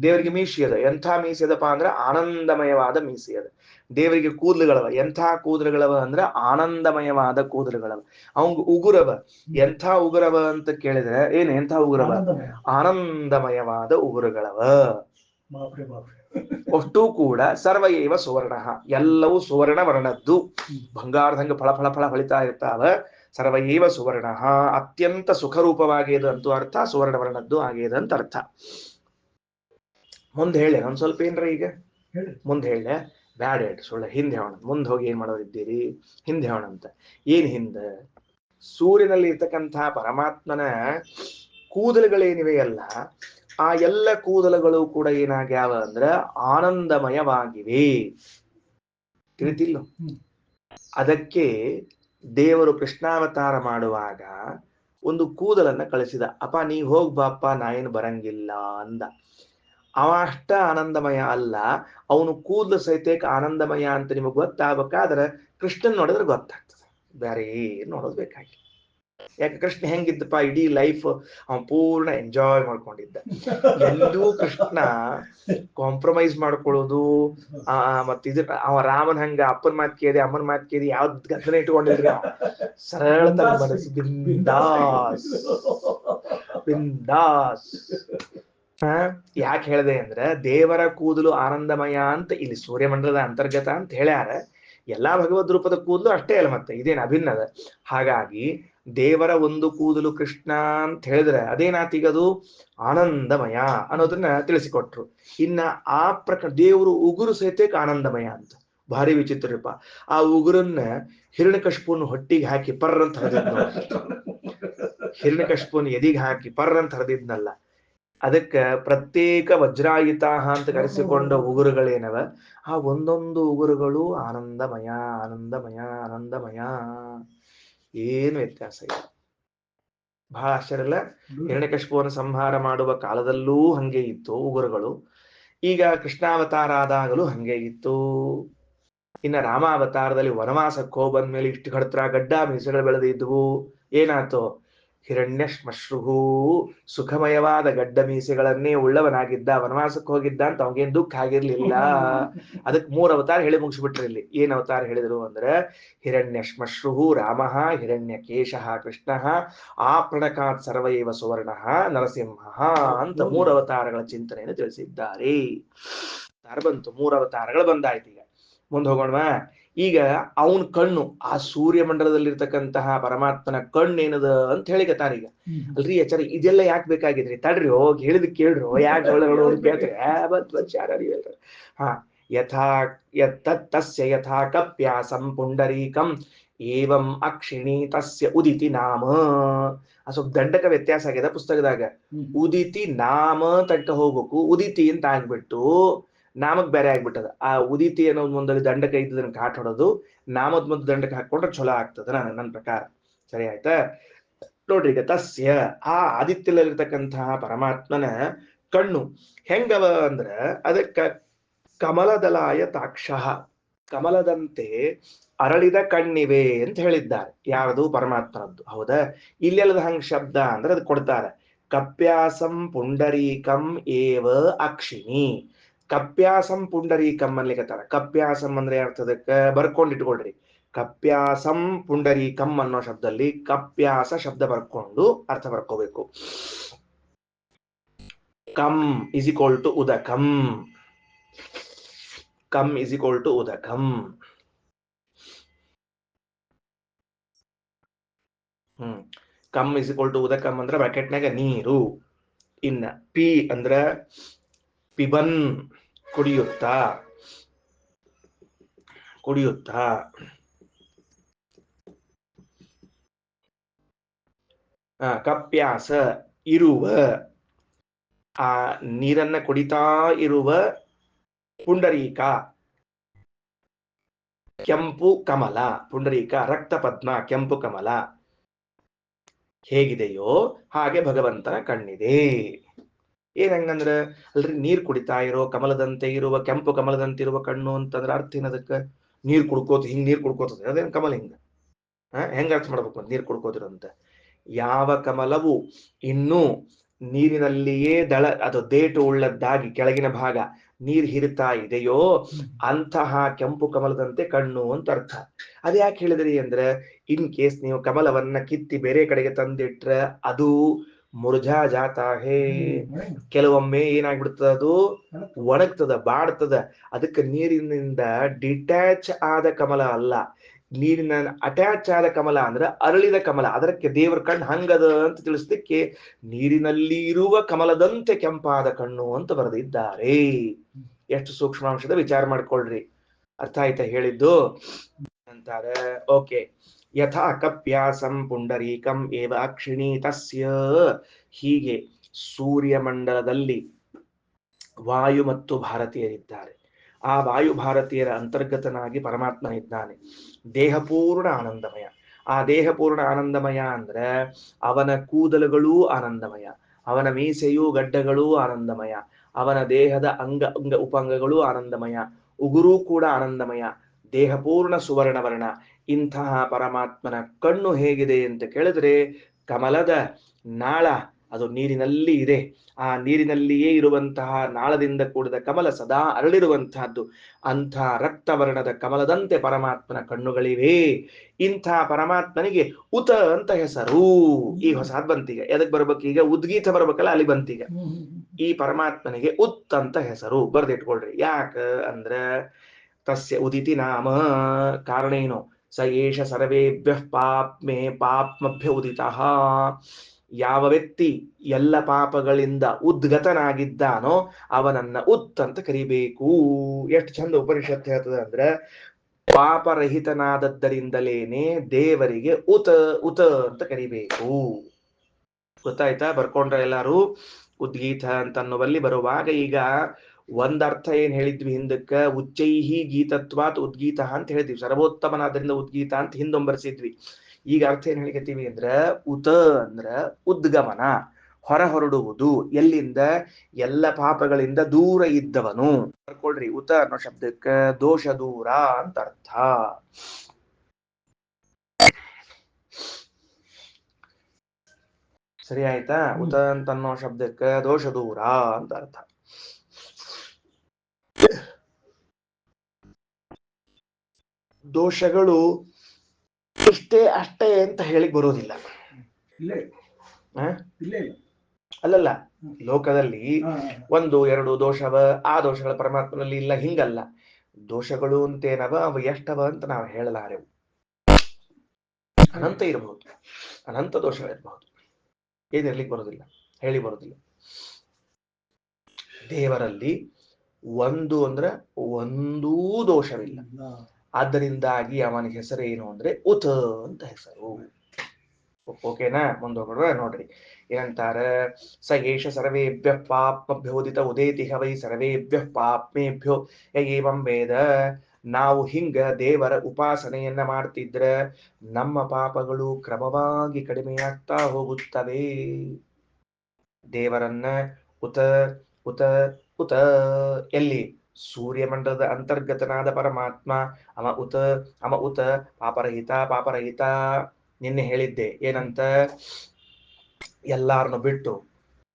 ದೇವರಿಗೆ ಮೀಸಿ ಅದ. ಎಂಥ ಮೀಸಿ ಅದಪ್ಪ ಅಂದ್ರೆ ಆನಂದಮಯವಾದ ಮೀಸಿ ಅದ. ದೇವರಿಗೆ ಕೂದಲುಗಳವ. ಎಂಥ ಕೂದಲುಗಳವ ಅಂದ್ರೆ ಆನಂದಮಯವಾದ ಕೂದಲುಗಳವ. ಅವಂಗ ಉಗುರವ. ಎಂಥ ಉಗುರವ ಅಂತ ಕೇಳಿದ್ರೆ ಏನು? ಎಂಥ ಉಗುರವ? ಆನಂದಮಯವಾದ ಉಗುರುಗಳವ. ಅಷ್ಟೂ ಕೂಡ ಸರ್ವ ಏವ ಸುವರ್ಣ, ಎಲ್ಲವೂ ಸುವರ್ಣ ವರ್ಣದ್ದು. ಬಂಗಾರದಂಗ ಫಳ ಫಳ ಫಳ ಹೊಳಿತಾ ಇರ್ತಾವ. ಸರ್ವ ಏವ ಸುವರ್ಣ, ಅತ್ಯಂತ ಸುಖರೂಪವಾಗಿದೆ ಅಂತೂ ಅರ್ಥ, ಸುವರ್ಣ ವರ್ಣದ್ದು ಆಗಿದೆ ಅಂತ ಅರ್ಥ. ಮುಂದೆ ಹೇಳಿ ಒಂದ್ ಸ್ವಲ್ಪ ಏನ್ರ ಈಗ ಮುಂದೆ ಹೇಳ ಬ್ಯಾಡ ಹೇಳ್ರಿ ಸುಳ್ಳ ಹಿಂದೆ ಹೇಳೋಣ ಮುಂದೆ ಹೋಗಿ ಏನ್ ಮಾಡೋರಿದ್ದೀರಿ ಹಿಂದೆ ಹೇಳೋಣ ಅಂತ ಏನ್ ಹಿಂದೆ ಸೂರ್ಯನಲ್ಲಿ ಇರ್ತಕ್ಕಂತಹ ಪರಮಾತ್ಮನ ಕೂದಲುಗಳೇನಿವೆಯಲ್ಲ ಆ ಎಲ್ಲ ಕೂದಲುಗಳು ಕೂಡ ಏನಾಗ್ಯಾವ ಅಂದ್ರ ಆನಂದಮಯವಾಗಿವೆ ತಿಳಿತಿಲ್ಲ ಅದಕ್ಕೆ ದೇವರು ಕೃಷ್ಣಾವತಾರ ಮಾಡುವಾಗ ಒಂದು ಕೂದಲನ್ನ ಕಳಿಸಿದ ಅಪ್ಪ ನೀ ಹೋಗ್ ಬಾಪ್ಪ ನಾ ಏನು ಬರಂಗಿಲ್ಲ ಅಂದ ಅವ ಅಷ್ಟ ಆನಂದಮಯ ಅಲ್ಲ ಅವನು ಕೂದಲು ಸಹಿತಕ್ಕೆ ಆನಂದಮಯ ಅಂತ ನಿಮಗೆ ಗೊತ್ತಾಗಬೇಕಾದ್ರೆ ಕೃಷ್ಣನ್ ನೋಡಿದ್ರೆ ಗೊತ್ತಾಗ್ತದೆ ಬೇರೆ ಏನು ನೋಡೋದು ಬೇಕಾಗಿಲ್ಲ ಯಾಕೆ ಕೃಷ್ಣ ಹೆಂಗಿದ್ದಪ್ಪ ಇಡೀ ಲೈಫ್ ಅವ ಪೂರ್ಣ ಎಂಜಾಯ್ ಮಾಡ್ಕೊಂಡಿದ್ದ ಎಲ್ಲೂ ಕೃಷ್ಣ ಕಾಂಪ್ರಮೈಸ್ ಮಾಡ್ಕೊಳ್ಳೋದು ಮತ್ತ ಇದು ಅವ ರಾಮನ್ ಹಂಗ ಅಪ್ಪನ ಮಾತ್ ಕೇಳಿ ಅಮ್ಮನ ಮಾತ್ ಕೇಳಿ ಯಾವ್ದು ಗದ್ದನ ಇಟ್ಕೊಂಡಿಲ್ರಿ ಸರಳ ತನ ಮನಸ್ಸು ಬಿಂದಾಸ್ ಬಿಂದಾಸ್ ಯಾಕೆ ಹೇಳಿದೆ ಅಂದ್ರೆ ದೇವರ ಕೂದಲು ಆನಂದಮಯ ಅಂತ ಇಲ್ಲಿ ಸೂರ್ಯಮಂಡಲದ ಅಂತರ್ಗತ ಅಂತ ಹೇಳ್ಯಾರ ಎಲ್ಲಾ ಭಗವದ್ ರೂಪದ ಕೂದಲು ಅಷ್ಟೇ ಅಲ್ಲ ಮತ್ತೆ ಇದೇನು ಅಭಿನ್ನದ ಹಾಗಾಗಿ ದೇವರ ಒಂದು ಕೂದಲು ಕೃಷ್ಣ ಅಂತ ಹೇಳಿದ್ರೆ ಅದೇನಾತೀಗದು ಆನಂದಮಯ ಅನ್ನೋದನ್ನ ತಿಳಿಸಿಕೊಟ್ರು ಇನ್ನ ಆ ಪ್ರಕಾರ ದೇವರು ಉಗುರು ಸಹಿತಕ್ಕೆ ಆನಂದಮಯ ಅಂತ ಭಾರಿ ವಿಚಿತ್ರ ರೂಪ ಆ ಉಗುರನ್ನ ಹಿರಣ್ಯಕಶಿಪುನ ಹೊಟ್ಟಿಗೆ ಹಾಕಿ ಪರ್ರ ಅಂತ ಹರಿದಿದ್ನ ಹಿರಣ್ಯಕಶಿಪುನ ಎದಿಗೆ ಹಾಕಿ ಪರ್ರ ಅಂತ ಹರಿದಿದ್ನಲ್ಲ ಅದಕ್ಕೆ ಪ್ರತ್ಯೇಕ ವಜ್ರಾಯುತ ಅಂತ ಕರೆಸಿಕೊಂಡ ಉಗುರುಗಳೇನವ ಆ ಒಂದೊಂದು ಉಗುರುಗಳು ಆನಂದಮಯ ಆನಂದಮಯ ಆನಂದಮಯ ಏನು ವ್ಯತ್ಯಾಸ ಇಲ್ಲ ಬಹಳ ಆಶ್ಚರ್ಯ ಇಲ್ಲ ಹಿರಣ್ಯಕಶಿಪುವನ್ನು ಸಂಹಾರ ಮಾಡುವ ಕಾಲದಲ್ಲೂ ಹಂಗೆ ಇತ್ತು ಉಗುರುಗಳು ಈಗ ಕೃಷ್ಣಾವತಾರ ಆದಾಗಲೂ ಹಂಗೆ ಇತ್ತು ಇನ್ನ ರಾಮಾವತಾರದಲ್ಲಿ ವನವಾಸಕ್ಕೆ ಹೋಗಿ ಬಂದ್ಮೇಲೆ ಇಷ್ಟು ಕಡ್ತ್ರ ಗಡ್ಡ ಮೀಸೆಗಳು ಬೆಳೆದಿದ್ವು ಏನಾಯ್ತು ಹಿರಣ್ಯ ಶ್ಮಶ್ರುಹು ಸುಖಮಯವಾದ ಗಡ್ಡ ಮೀಸೆಗಳನ್ನೇ ಉಳ್ಳವನಾಗಿದ್ದ ವನವಾಸಕ್ಕೆ ಹೋಗಿದ್ದ ಅಂತ ಅವನಿಗೇನ್ ದುಃಖ ಆಗಿರ್ಲಿಲ್ಲ ಅದಕ್ಕೆ 3 ಅವತಾರ ಹೇಳಿ ಮುಗಿಸ್ಬಿಟ್ರಿ ಇಲ್ಲಿ ಏನ್ ಅವತಾರ ಹೇಳಿದ್ರು ಅಂದ್ರೆ ಹಿರಣ್ಯ ಶ್ಮಶ್ರುಹು ರಾಮಃ ಹಿರಣ್ಯ ಕೇಶಃ ಕೃಷ್ಣಃ ಆಪ್ರಣಕಾತ್ ಸರ್ವೈವ ಸುವರ್ಣ ನರಸಿಂಹ ಅಂತ 3 ಅವತಾರಗಳ ಚಿಂತನೆಯನ್ನು ತಿಳಿಸಿದ್ದಾರೆ ಬಂತು 3 ಅವತಾರಗಳು ಬಂದಾಯ್ತು ಈಗ ಮುಂದೆ ಹೋಗೋಣ ಈಗ ಅವನ ಕಣ್ಣು ಆ ಸೂರ್ಯ ಮಂಡಲದಲ್ಲಿರ್ತಕ್ಕಂತಹ ಪರಮಾತ್ಮನ ಕಣ್ಣು ಏನದ ಅಂತ ಹೇಳಿಕತ್ತಾರ ಈಗ ಅಲ್ರಿ ಆಚಾರ ಇದೆಲ್ಲ ಯಾಕೆ ಬೇಕಾಗಿದ್ರಿ ತಡ್ರಿ ಹೋಗಿ ಹೇಳಿದ್ ಕೇಳ್ರು ಯಾಕೆ ಕೇಳ್ತಾರೆ ಹಾ ಯಥಾ ತಸ್ಯ ಯಥಾ ಕಪ್ಯಾಸಂ ಪುಂಡರೀಕಂ ಏವಂ ಅಕ್ಷಿಣಿ ತಸ್ಯ ಉದಿತಿ ನಾಮ ಸ್ವಲ್ಪ ದಂಡಕ ವ್ಯತ್ಯಾಸ ಆಗ್ಯದ ಪುಸ್ತಕದಾಗ ಉದಿತಿ ನಾಮ ತನಕ ಹೋಗ್ಬೇಕು ಉದಿತಿ ಅಂತ ಆಗ್ಬಿಟ್ಟು ನಾಮಕ್ ಬೇರೆ ಆಗ್ಬಿಟ್ಟದ ಆ ಉದಿತಿ ಅನ್ನೋದು ಮುಂದೆ ದಂಡಕ ಇದ್ದದನ್ನ ಕಾಟ್ ಹೊಡೋದು ನಾಮದ್ ಮುಂದೆ ದಂಡಕ ಹಾಕೊಂಡ್ರೆ ಚಲೋ ಆಗ್ತದ ನನ್ನ ಪ್ರಕಾರ ಸರಿ ಆಯ್ತಾ ನೋಡ್ರಿ ಈಗ ತಸ್ಯ ಆ ಆದಿತ್ಯದಲ್ಲಿರ್ತಕ್ಕಂತಹ ಪರಮಾತ್ಮನ ಕಣ್ಣು ಹೆಂಗವ ಅಂದ್ರ ಅದಕ್ಕ ಕಮಲದಲಾಯ ತಾಕ್ಷಃ ಕಮಲದಂತೆ ಅರಳಿದ ಕಣ್ಣಿವೆ ಅಂತ ಹೇಳಿದ್ದಾರೆ ಯಾರದು ಪರಮಾತ್ಮನದ್ದು ಹೌದಾ ಇಲ್ಲೆಲ್ಲದ ಹಂಗ ಶಬ್ದ ಅಂದ್ರೆ ಅದು ಕೊಡ್ತಾರೆ ಕಪ್ಯಾಸಂ ಪುಂಡರೀಕಂ ಏವ ಅಕ್ಷಿಣಿ ಕಪ್ಯಾಸಂ ಪುಂಡರೀಕಂ ಅನ್ಲಿಕತ್ತಾರ ಕಪ್ಯಾಸಂ ಅಂದ್ರೆ ಅರ್ಥದಕ್ಕೆ ಬರ್ಕೊಂಡಿಟ್ಕೊಳ್ರಿ ಕಪ್ಯಾಸಂ ಪುಂಡರೀಕಂ ಅನ್ನೋ ಶಬ್ದದಲ್ಲಿ ಕಪ್ಯಾಸ ಶಬ್ದ ಬರ್ಕೊಂಡು ಅರ್ಥ ಬರ್ಕೋಬೇಕು ಕಂ ಇಸ್ ಈಕ್ವಲ್ ಟು ಉದಕಂ ಕಂ ಇಸ್ ಈಕ್ವಲ್ ಟು ಉದಕಂ ಕಂ ಇಸ್ ಈಕ್ವಲ್ ಟು ಉದಕಂ ಅಂದ್ರೆ ಬ್ರಾಕೆಟ್ನಾಗ ನೀರು ಇನ್ನ ಪಿ ಅಂದ್ರ ಪಿಬನ್ ಕುಡಿಯುತ್ತಾ ಕಪ್ಯಾಸ ಇರುವ ಆ ನೀರನ್ನ ಕುಡಿತಾ ಇರುವ ಪುಂಡರೀಕ ಕೆಂಪು ಕಮಲ ಪುಂಡರೀಕ ರಕ್ತ ಪದ್ಮ ಕೆಂಪು ಕಮಲ ಹೇಗಿದೆಯೋ ಹಾಗೆ ಭಗವಂತನ ಕಣ್ಣಿದೆ ಏನಂಗಂದ್ರ ಅಲ್ರಿ ನೀರ್ ಕುಡಿತಾ ಇರೋ ಕಮಲದಂತೆ ಇರುವ ಕೆಂಪು ಕಮಲದಂತೆ ಇರುವ ಕಣ್ಣು ಅಂತಂದ್ರ ಅರ್ಥ ಏನದಕ್ಕ ನೀರ್ ಕುಡ್ಕೋತ ಹಿಂಗ್ ನೀರ್ ಕುಡ್ಕೋತದೆ ಅದೇನ್ ಕಮಲ ಹಿಂಗ ಹೆಂಗ ಅರ್ಥ ಮಾಡ್ಬೇಕು ನೀರ್ ಕುಡ್ಕೋದಿರಂತ ಯಾವ ಕಮಲವು ಇನ್ನೂ ನೀರಿನಲ್ಲಿಯೇ ಅದು ದೇಟು ಉಳ್ಳದ್ದಾಗಿ ಕೆಳಗಿನ ಭಾಗ ನೀರ್ ಹಿರಿತಾ ಇದೆಯೋ ಅಂತಹ ಕೆಂಪು ಕಮಲದಂತೆ ಕಣ್ಣು ಅಂತ ಅರ್ಥ ಅದ್ ಯಾಕೆ ಹೇಳಿದ್ರಿ ಅಂದ್ರೆ ಇನ್ ಕೇಸ್ ನೀವು ಕಮಲವನ್ನ ಕಿತ್ತಿ ಬೇರೆ ಕಡೆಗೆ ತಂದಿಟ್ರೆ ಅದು ಮುರ್ಜಾ ಜಾತಾ ಹೇ ಕೆಲವೊಮ್ಮೆ ಏನಾಗ್ಬಿಡ್ತದ ಅದು ಒಣಗ್ತದ ಬಾಡ್ತದ ಅದಕ್ಕೆ ನೀರಿನಿಂದ ಡಿಟ್ಯಾಚ್ ಆದ ಕಮಲ ಅಲ್ಲ ನೀರಿನ ಅಟ್ಯಾಚ್ ಆದ ಕಮಲ ಅಂದ್ರೆ ಅರಳಿದ ಕಮಲ, ಅದಕ್ಕೆ ದೇವರ ಕಣ್ಣು ಹಂಗದ ಅಂತ ತಿಳಿಸ್ಲಿಕ್ಕೆ ನೀರಿನಲ್ಲಿ ಇರುವ ಕಮಲದಂತೆ ಕೆಂಪಾದ ಕಣ್ಣು ಅಂತ ಬರೆದಿದ್ದಾರೆ. ಎಷ್ಟು ಸೂಕ್ಷ್ಮಾಂಶದ ವಿಚಾರ ಮಾಡ್ಕೊಳ್ರಿ. ಅರ್ಥ ಆಯ್ತಾ ಹೇಳಿದ್ದು ಅಂತಾರೆ. ಓಕೆ. ಯಥಾ ಕಪ್ಯಾಸಂ ಪುಂಡರೀಕಂ ಏವ ಅಕ್ಷಿಣಿ ತಸ್ಯ. ಹೀಗೆ ಸೂರ್ಯಮಂಡಲದಲ್ಲಿ ವಾಯು ಮತ್ತು ಭಾರತೀಯರಿದ್ದಾರೆ. ಆ ವಾಯು ಭಾರತೀಯರ ಅಂತರ್ಗತನಾಗಿ ಪರಮಾತ್ಮ ಇದ್ದಾನೆ. ದೇಹಪೂರ್ಣ ಆನಂದಮಯ. ಆ ದೇಹಪೂರ್ಣ ಆನಂದಮಯ ಅಂದ್ರೆ ಅವನ ಕೂದಲುಗಳೂ ಆನಂದಮಯ, ಅವನ ಮೀಸೆಯೂ ಗಡ್ಡಗಳೂ ಆನಂದಮಯ, ಅವನ ದೇಹದ ಅಂಗ ಉಪಾಂಗಗಳೂ ಆನಂದಮಯ, ಉಗುರೂ ಕೂಡ ಆನಂದಮಯ, ದೇಹಪೂರ್ಣ ಸುವರ್ಣವರ್ಣ. ಇಂತಹ ಪರಮಾತ್ಮನ ಕಣ್ಣು ಹೇಗಿದೆ ಅಂತ ಕೇಳಿದ್ರೆ ಕಮಲದ ನಾಳ ಅದು ನೀರಿನಲ್ಲಿ ಇದೆ. ಆ ನೀರಿನಲ್ಲಿಯೇ ಇರುವಂತಹ ನಾಳದಿಂದ ಕೂಡಿದ ಕಮಲ ಸದಾ ಅರಳಿರುವಂತಹದ್ದು. ಅಂಥ ರಕ್ತವರ್ಣದ ಕಮಲದಂತೆ ಪರಮಾತ್ಮನ ಕಣ್ಣುಗಳಿವೆ. ಇಂಥ ಪರಮಾತ್ಮನಿಗೆ ಉತ ಅಂತ ಹೆಸರು. ಈ ಹೊಸಾದ್ ಬಂತೀಗ. ಎದಕ್ ಬರ್ಬೇಕು ಈಗ? ಉದ್ಗೀತ ಬರ್ಬೇಕಲ್ಲ, ಅಲ್ಲಿ ಬಂತೀಗ. ಈ ಪರಮಾತ್ಮನಿಗೆ ಉತ್ ಅಂತ ಹೆಸರು ಬರ್ದಿಟ್ಕೊಳ್ರಿ. ಯಾಕ ಅಂದ್ರ ತಸ್ಯ ಉದಿತಿ ನಾಮ. ಕಾರಣ ಏನು? ಸ ಏಷ ಸರ್ವೇಭ್ಯ ಪಾಪ್ಮೆ ಪಾಪ್ಮಭ್ಯ ಉದಿತಃ. ಯಾವ ವ್ಯಕ್ತಿ ಎಲ್ಲ ಪಾಪಗಳಿಂದ ಉದ್ಗತನಾಗಿದ್ದಾನೋ ಅವನನ್ನ ಉತ್ ಅಂತ ಕರಿಬೇಕು. ಎಷ್ಟು ಚಂದ ಉಪನಿಷತ್ತು ಹೇಳ್ತದೆ ಅಂದ್ರೆ ಪಾಪರಹಿತನಾದದ್ದರಿಂದಲೇನೆ ದೇವರಿಗೆ ಉತ ಉತ ಅಂತ ಕರಿಬೇಕು. ಗೊತ್ತಾಯ್ತಾ? ಬರ್ಕೊಂಡ್ರ ಎಲ್ಲಾರು? ಉದ್ಗೀತ ಅಂತ ಅನ್ನುವಲ್ಲಿ ಬರುವಾಗ ಈಗ ಒಂದರ್ಥ ಏನ್ ಹೇಳಿದ್ವಿ ಹಿಂದಕ್ಕ, ಉಚ್ಚೈಹಿ ಗೀತತ್ವಾತ್ ಉದ್ಗೀತ ಅಂತ ಹೇಳಿದ್ವಿ. ಸರ್ವೋತ್ತಮನಾದ್ರಿಂದ ಉದ್ಗೀತ ಅಂತ ಹಿಂದೊಂಬರ್ಸಿದ್ವಿ. ಈಗ ಅರ್ಥ ಏನ್ ಹೇಳಿಕತ್ತೀವಿ ಅಂದ್ರ ಉತ ಅಂದ್ರ ಉದ್ಗಮನ, ಹೊರ ಹೊರಡುವುದು. ಎಲ್ಲಿಂದ? ಎಲ್ಲ ಪಾಪಗಳಿಂದ ದೂರ ಇದ್ದವನು. ಬರ್ಕೊಳ್ರಿ. ಉತ ಅನ್ನೋ ಶಬ್ದಕ್ಕ ದೋಷ ದೂರ ಅಂತ ಅರ್ಥ. ಸರಿ ಆಯ್ತಾ? ಉತ ಅಂತ ಅನ್ನೋ ಶಬ್ದಕ್ಕ ದೋಷ ದೂರ ಅಂತ ಅರ್ಥ. ದೋಷಗಳು ಇಷ್ಟೇ ಅಷ್ಟೇ ಅಂತ ಹೇಳಿಕ್ ಬರೋದಿಲ್ಲ. ಅಲ್ಲಲ್ಲ, ಲೋಕದಲ್ಲಿ ಒಂದು ಎರಡು ದೋಷವ, ಆ ದೋಷಗಳ ಪರಮಾತ್ಮನಲ್ಲಿ ಇಲ್ಲ, ಹಿಂಗಲ್ಲ. ದೋಷಗಳು ಅಂತೇನವ, ಅವು ಎಷ್ಟವ ಅಂತ ನಾವು ಹೇಳಲಾರೆವು. ಅನಂತ ಇರಬಹುದು, ಅನಂತ ದೋಷಗಳಿರಬಹುದು. ಏನಿರ್ಲಿಕ್ಕೆ ಬರೋದಿಲ್ಲ, ಹೇಳಿ ಬರೋದಿಲ್ಲ. ದೇವರಲ್ಲಿ ಒಂದು ಅಂದ್ರೆ ಒಂದೂ ದೋಷವಿಲ್ಲ. ಆದ್ದರಿಂದಾಗಿ ಅವನ ಹೆಸರೇನು ಅಂದ್ರೆ ಉತ ಅಂತ ಹೆಸರು. ಓಕೆನಾ? ಮುಂದೋಗ್ರ ನೋಡ್ರಿ ಏನಂತಾರ. ಸ ಏಷ ಸರ್ವೇಭ್ಯ ಪಾಪ್ಮಭ್ಯೋದಿತ ಉದೇತಿಹ ವೈ ಸರ್ವೇಭ್ಯ ಪಾಪ್ಮೇಭ್ಯೋ ಏವಂ ವೇದ. ನಾವು ಹಿಂಗ ದೇವರ ಉಪಾಸನೆಯನ್ನ ಮಾಡ್ತಿದ್ರ ನಮ್ಮ ಪಾಪಗಳು ಕ್ರಮವಾಗಿ ಕಡಿಮೆಯಾಗ್ತಾ ಹೋಗುತ್ತವೆ. ದೇವರನ್ನ ಉತ ಉತ ಉತ ಎಲ್ಲಿ? ಸೂರ್ಯಮಂಡಲದ ಅಂತರ್ಗತನಾದ ಪರಮಾತ್ಮ ಅಮ ಉತ ಅಮ ಉತ ಪಾಪರಹಿತ ಪಾಪರಹಿತ. ನಿನ್ನೆ ಹೇಳಿದ್ದೆ ಏನಂತ? ಎಲ್ಲಾರನ್ನು ಬಿಟ್ಟು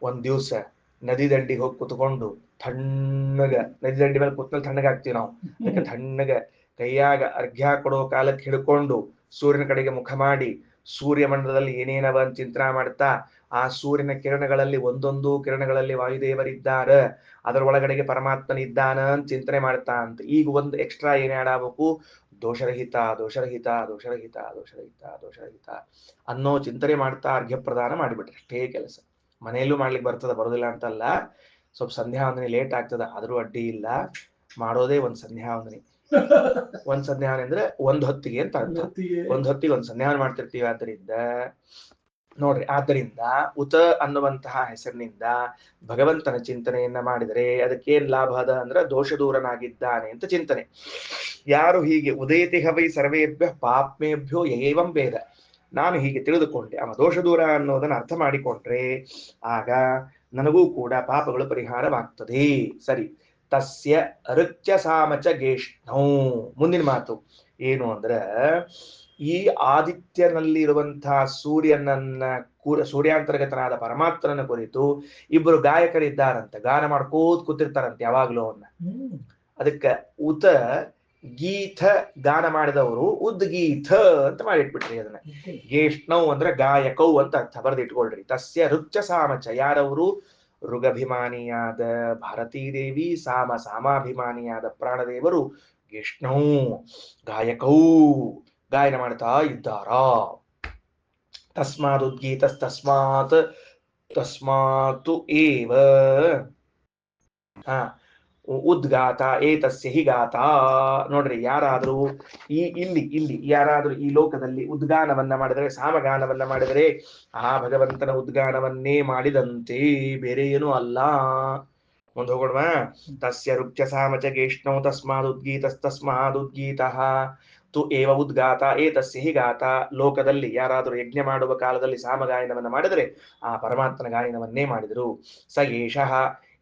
ಒಂದ್ ದಿವ್ಸ ನದಿ ದಂಡಿಗೆ ಹೋಗಿ ಕುತ್ಕೊಂಡು ತಣ್ಣಗ, ನದಿ ದಂಡಿ ಮೇಲೆ ಕುತ್ಮೇಲೆ ತಣ್ಣಗಾಗ್ತೀವಿ ನಾವು. ಅದಕ್ಕೆ ತಣ್ಣಗ ಕೈಯಾಗ ಅರ್ಘ್ಯ ಕೊಡೋ ಕಾಲಕ್ಕೆ ಹಿಡ್ಕೊಂಡು ಸೂರ್ಯನ ಕಡೆಗೆ ಮುಖ ಮಾಡಿ ಸೂರ್ಯಮಂಡಲದಲ್ಲಿ ಏನೇನವ ಅಂತ ಚಿಂತನೆ ಮಾಡ್ತಾ, ಆ ಸೂರ್ಯನ ಕಿರಣಗಳಲ್ಲಿ ಒಂದೊಂದು ಕಿರಣಗಳಲ್ಲಿ ವಾಯುದೇವರಿದ್ದಾರ, ಅದರ ಒಳಗಡೆಗೆ ಪರಮಾತ್ಮನಿದ್ದಾನ ಅಂತ ಚಿಂತನೆ ಮಾಡ್ತಾ ಅಂತ. ಈಗ ಒಂದು ಎಕ್ಸ್ಟ್ರಾ ಏನೇ ಆಡಬೇಕು? ದೋಷರಹಿತ ದೋಷರಹಿತ ದೋಷರಹಿತ ದೋಷರಹಿತ ದೋಷರಹಿತ ಅನ್ನೋ ಚಿಂತನೆ ಮಾಡ್ತಾ ಅರ್ಘ್ಯ ಪ್ರದಾನ ಮಾಡಿಬಿಟ್ರೆ ಅಷ್ಟೇ ಕೆಲಸ. ಮನೆಯಲ್ಲೂ ಮಾಡ್ಲಿಕ್ಕೆ ಬರ್ತದ, ಬರೋದಿಲ್ಲ ಅಂತಲ್ಲ. ಸ್ವಲ್ಪ ಸಂಧ್ಯಾ ವಂದನೆ ಲೇಟ್ ಆಗ್ತದ, ಆದ್ರೂ ಅಡ್ಡಿ ಇಲ್ಲ. ಮಾಡೋದೇ ಒಂದ್ ಸಂಧ್ಯಾ ವಂದನೆ. ಒಂದ್ ಸಂಧ್ಯಾವನೆ ಅಂದ್ರೆ ಒಂದ್ ಹೊತ್ತಿಗೆ ಅಂತ ಅರ್ಥ. ಒಂದ್ ಹೊತ್ತಿಗೆ ಒಂದ್ ಸಂಧ್ಯಾವನೆ ಮಾಡ್ತಿರ್ತೀವಿ. ಆದ್ದರಿಂದ ನೋಡ್ರಿ, ಆದ್ದರಿಂದ ಉತ ಅನ್ನುವಂತಹ ಹೆಸರಿನಿಂದ ಭಗವಂತನ ಚಿಂತನೆಯನ್ನ ಮಾಡಿದರೆ ಅದಕ್ಕೇನ್ ಲಾಭ ಅದ ಅಂದ್ರೆ ದೋಷ ದೂರನಾಗಿದ್ದಾನೆ ಅಂತ ಚಿಂತನೆ. ಯಾರು ಹೀಗೆ ಉದಯತಿ ಹವೈ ಸರ್ವೇಭ್ಯ ಪಾಪ್ಮೇಭ್ಯೋ ಏವಂ ವೇದ, ನಾನು ಹೀಗೆ ತಿಳಿದುಕೊಂಡೆ, ಅವ ದೋಷ ದೂರ ಅನ್ನೋದನ್ನ ಅರ್ಥ ಮಾಡಿಕೊಂಡ್ರೆ ಆಗ ನನಗೂ ಕೂಡ ಪಾಪಗಳು ಪರಿಹಾರವಾಗ್ತದೆ. ಸರಿ. ತಸ್ಯ ಋಚ್ಯ ಸಾಮಚ ಗೇಷ್ಣೌ. ಮುಂದಿನ ಮಾತು ಏನು ಅಂದ್ರ, ಈ ಆದಿತ್ಯನಲ್ಲಿ ಇರುವಂತಹ ಸೂರ್ಯನನ್ನ ಸೂರ್ಯಾಂತರ್ಗತನಾದ ಪರಮಾತ್ಮನ ಕುರಿತು ಇಬ್ಬರು ಗಾಯಕರಿದ್ದಾರಂತೆ, ಗಾನ ಮಾಡ್ಕೋತ್ ಕೂತಿರ್ತಾರಂತೆ ಯಾವಾಗ್ಲೂ ಅವನ್ನ. ಅದಕ್ಕ ಉತ ಗೀತ ಗಾನ ಮಾಡಿದವರು ಉದ್ಗೀತ ಅಂತ ಮಾಡಿಟ್ಬಿಟ್ರಿ ಅದನ್ನ. ಗೇಷ್ಣವ್ ಅಂದ್ರೆ ಗಾಯಕೌ ಅಂತ ಅರ್ಥ ಬರೆದಿಟ್ಕೊಳ್ರಿ. ತಸ್ಯ ಋಚ್ಚ ಸಾಮಚ, ಯಾರವರು? ಋಗಭಿಮಾನಿಯಾದ ಭಾರತೀ ದೇವಿ, ಸಾಮಾಭಿಮಾನಿಯಾದ ಪ್ರಾಣದೇವರು ಗೇಷ್ಣೌ ಗಾಯಕೌ. ಗಾಯನ ಮಾಡ್ತಾ ಇದ್ದಾರ. ತಸ್ಮಾತ್ ಉದ್ಗೀತಸ್ತಸ್ಮಾತ್ ತಸ್ಮಾತು ಏವ ಉದ್ಗಾತ ಏತಸ್ಯ ಹಿ ಗಾತ. ನೋಡ್ರಿ, ಯಾರಾದ್ರೂ ಇಲ್ಲಿ ಯಾರಾದ್ರೂ ಈ ಲೋಕದಲ್ಲಿ ಉದ್ಗಾನವನ್ನ ಮಾಡಿದರೆ, ಸಾಮಗಾನವನ್ನ ಮಾಡಿದರೆ ಆ ಭಗವಂತನ ಉದ್ಗಾನವನ್ನೇ ಮಾಡಿದಂತೆ, ಬೇರೆ ಏನೂ ಅಲ್ಲ. ಮುಂದೆ ಹೋಗೋಣ. ತಸ್ಯ ರುಕ್ಯ ಸಾಮಚ ಗೇಷ್ಣೌ ತಸ್ಮಾದ್ ಉದ್ಗೀತಸ್ತಸ್ಮಾದ್ ಉದ್ಗೀತಃ ತು ಏವ ಉದ್ಗಾತ ಏತಸ್ಯ ಹಿ ಗಾತ. ಲೋಕದಲ್ಲಿ ಯಾರಾದರೂ ಯಜ್ಞ ಮಾಡುವ ಕಾಲದಲ್ಲಿ ಸಾಮಗಾಯನವನ್ನು ಮಾಡಿದರೆ ಆ ಪರಮಾತ್ಮನ ಗಾಯನವನ್ನೇ ಮಾಡಿದರು. ಸ ಏಷಃ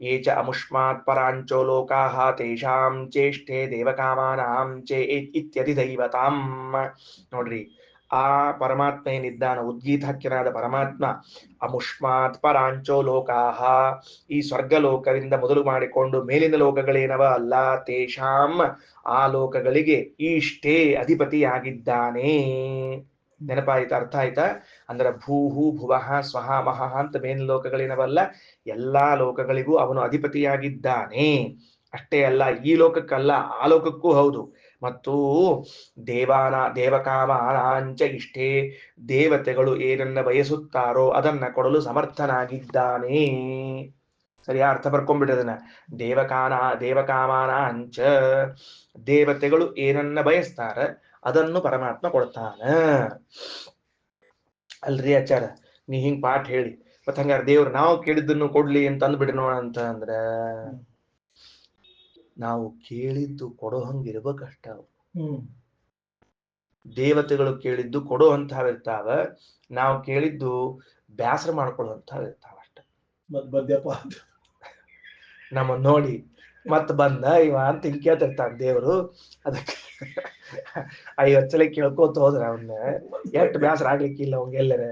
ಯೇ ಚ ಅಮುಷ್ಮಾತ್ ಪರಾಂಚೋ ಲೋಕಾಃ ತೇಷಾಂ ಚೇಷ್ಟೆ ದೇವಕಾಮಾನಾಂ ಚೇ ಇತ್ಯಧಿದೈವತಾಂ. ನೋಡ್ರಿ, ಆ ಪರಮಾತ್ಮ ಏನಿದ್ದಾನ, ಉದ್ಗೀತಹಕ್ಯನಾದ ಪರಮಾತ್ಮ, ಅಮುಷ್ಮಾತ್ ಪರಾಂಚೋ ಲೋಕಾಃ, ಈ ಸ್ವರ್ಗ ಲೋಕದಿಂದ ಮೊದಲು ಮಾಡಿಕೊಂಡು ಮೇಲಿನ ಲೋಕಗಳೇನವ ಅಲ್ಲ, ತೇಷಾಂ, ಆ ಲೋಕಗಳಿಗೆ ಇಷ್ಟೇ ಅಧಿಪತಿಯಾಗಿದ್ದಾನೆ. ನೆನಪಾಯ್ತಾ? ಅರ್ಥ ಆಯ್ತಾ? ಅಂದ್ರೆ ಭೂಹು ಭುವಃ ಸ್ವಹ ಮಹಃ ಅಂತ ಮೇಲಿನ ಲೋಕಗಳೇನವಲ್ಲ, ಎಲ್ಲಾ ಲೋಕಗಳಿಗೂ ಅವನು ಅಧಿಪತಿಯಾಗಿದ್ದಾನೆ. ಅಷ್ಟೇ ಅಲ್ಲ, ಈ ಲೋಕಕ್ಕಲ್ಲ, ಆ ಲೋಕಕ್ಕೂ ಹೌದು. ಮತ್ತು ದೇವಕಾಮಾನಾಂಚ ಇಷ್ಟೇ, ದೇವತೆಗಳು ಏನನ್ನ ಬಯಸುತ್ತಾರೋ ಅದನ್ನ ಕೊಡಲು ಸಮರ್ಥನಾಗಿದ್ದಾನೆ. ಸರಿಯಾ? ಅರ್ಥ ಬರ್ಕೊಂಡ್ಬಿಟ್ರೆ ಅದನ್ನ. ದೇವಕಾಮಾನ ಅಂಚ, ದೇವತೆಗಳು ಏನನ್ನ ಬಯಸ್ತಾರ ಅದನ್ನು ಪರಮಾತ್ಮ ಕೊಡ್ತಾನ. ಅಲ್ರಿ ಆಚಾರ, ನೀ ಹಿಂಗ್ ಪಾಠ ಹೇಳಿ ಮತ್ ಹಂಗಾರ ದೇವ್ರು ನಾವು ಕೇಳಿದ್ದನ್ನು ಕೊಡ್ಲಿ ಅಂತ ಅಂದ್ಬಿಡ್ರಿ ನೋಡ ಅಂತ ಅಂದ್ರ, ನಾವು ಕೇಳಿದ್ದು ಕೊಡೋ ಹಂಗಿರ್ಬೇಕಷ್ಟ. ದೇವತೆಗಳು ಕೇಳಿದ್ದು ಕೊಡೋ ಅಂತವಿರ್ತಾವ, ನಾವು ಕೇಳಿದ್ದು ಬ್ಯಾಸರ ಮಾಡ್ಕೊಳ್ಳುವಂತಾವ್ ಇರ್ತಾವ ಅಷ್ಟ. ನಮ್ಮ ನೋಡಿ ಮತ್ ಬಂದ ಇವ ಅಂತ ಹಿಂಗ್ ಕೇಳ್ತಿರ್ತಾನ ದೇವ್ರು. ಅದಕ್ಕೆ 50 ಸಲ ಕೇಳ್ಕೋತ ಹೋದ್ರ ಅವನ್ನ ಎಷ್ಟು ಬ್ಯಾಸರ ಆಗ್ಲಿಕ್ಕಿಲ್ಲ ಅವಂಗೆಲ್ಲರ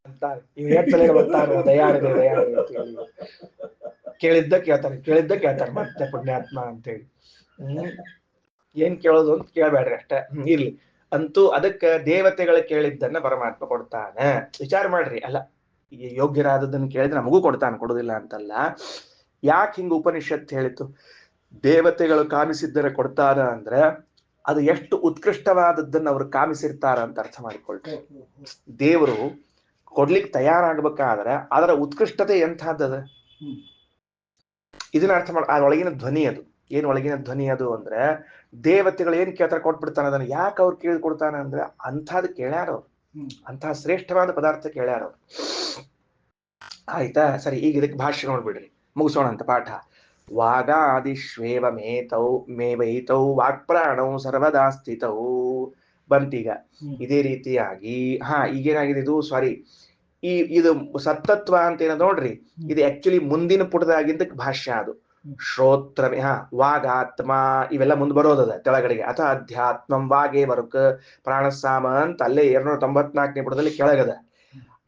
ಅಂತಾರೆ. ಇವ್ 8 ಸಲ ಬರ್ತಾರ ದಯಾಳಿದೆ ಕೇಳಿದ್ದ ಕೇಳ್ತಾರ ಮತ್ತೆ ಪುಣ್ಯಾತ್ಮ ಅಂತೇಳಿ. ಏನ್ ಕೇಳೋದು ಅಂತ ಕೇಳಬೇಡ್ರಿ ಅಷ್ಟ. ಇರ್ಲಿ ಅಂತೂ ಅದಕ್ಕೆ ದೇವತೆಗಳು ಕೇಳಿದ್ದನ್ನ ಪರಮಾತ್ಮ ಕೊಡ್ತಾನ. ವಿಚಾರ ಮಾಡ್ರಿ. ಅಲ್ಲ, ಯೋಗ್ಯರಾದದನ್ನು ಕೇಳಿದ್ರೆ ನಮಗೂ ಕೊಡ್ತಾನೆ, ಕೊಡುದಿಲ್ಲ ಅಂತಲ್ಲ. ಯಾಕೆ ಹಿಂಗ ಉಪನಿಷತ್ ಹೇಳಿತು? ದೇವತೆಗಳು ಕಾಮಿಸಿದ್ದರ ಕೊಡ್ತಾರ ಅಂದ್ರೆ ಅದು ಎಷ್ಟು ಉತ್ಕೃಷ್ಟವಾದದ್ದನ್ನು ಅವ್ರು ಕಾಮಿಸಿರ್ತಾರ ಅಂತ ಅರ್ಥ ಮಾಡಿಕೊಳ್ರಿ. ದೇವರು ಕೊಡ್ಲಿಕ್ಕೆ ತಯಾರಾಗಬೇಕಾದ್ರೆ ಅದರ ಉತ್ಕೃಷ್ಟತೆ ಎಂಥದ್ದದ ಇದನ್ನ ಅರ್ಥ ಮಾಡ. ಅದರೊಳಗಿನ ಧ್ವನಿ ಅದು ಏನ್ ಒಳಗಿನ ಧ್ವನಿ ಅದು ಅಂದ್ರೆ, ದೇವತೆಗಳು ಏನ್ ಕೇಳ್ತಾರೆ ಕೊಟ್ಬಿಡ್ತಾನ. ಅದನ್ನ ಯಾಕೆ ಅವ್ರು ಕೇಳಿ ಕೊಡ್ತಾನ ಅಂದ್ರೆ ಅಂಥದ್ದು ಕೇಳ್ಯಾರ ಅವ್ರು, ಅಂತಹ ಶ್ರೇಷ್ಠವಾದ ಪದಾರ್ಥ ಕೇಳ್ಯಾರ ಅವ್ರು. ಆಯ್ತಾ? ಸರಿ, ಈಗ ಇದಕ್ಕೆ ಭಾಷ್ಯ ನೋಡ್ಬಿಡ್ರಿ, ಮುಗಿಸೋಣ ಅಂತ ಪಾಠ. ವಾಗಾದಿಶ್ವೇವ ಮೇವೈತೌ ವಾಕ್ಪ್ರಾಣೌ ಸರ್ವದಾ ಸ್ಥಿತೌ ಬಂತೀಗ. ಇದೇ ರೀತಿಯಾಗಿ ಈಗೇನಾಗಿದೆ ಇದು, ಸಾರಿ, ಇದು ಸತ್ತತ್ವ ಅಂತ ಏನೋ ನೋಡ್ರಿ, ಇದು ಆಕ್ಚುಲಿ ಮುಂದಿನ ಪುಟದಾಗಿದ್ದಕ್ಕೆ ಭಾಷ್ಯ. ಅದು ಶ್ರೋತ್ರ ವಾಗಾತ್ಮ ಇವೆಲ್ಲ ಮುಂದೆ ಬರೋದದ ಕೆಳಗಡೆಗೆ. ಅಥ ಅಧ್ಯಾತ್ಮಂ ವಾಗೇ ವರ್ಕ್ ಪ್ರಾಣಸಾಮ ಅಂತ ಅಲ್ಲೇ 294ನೇ ಪುಟದಲ್ಲಿ ಕೆಳಗದ.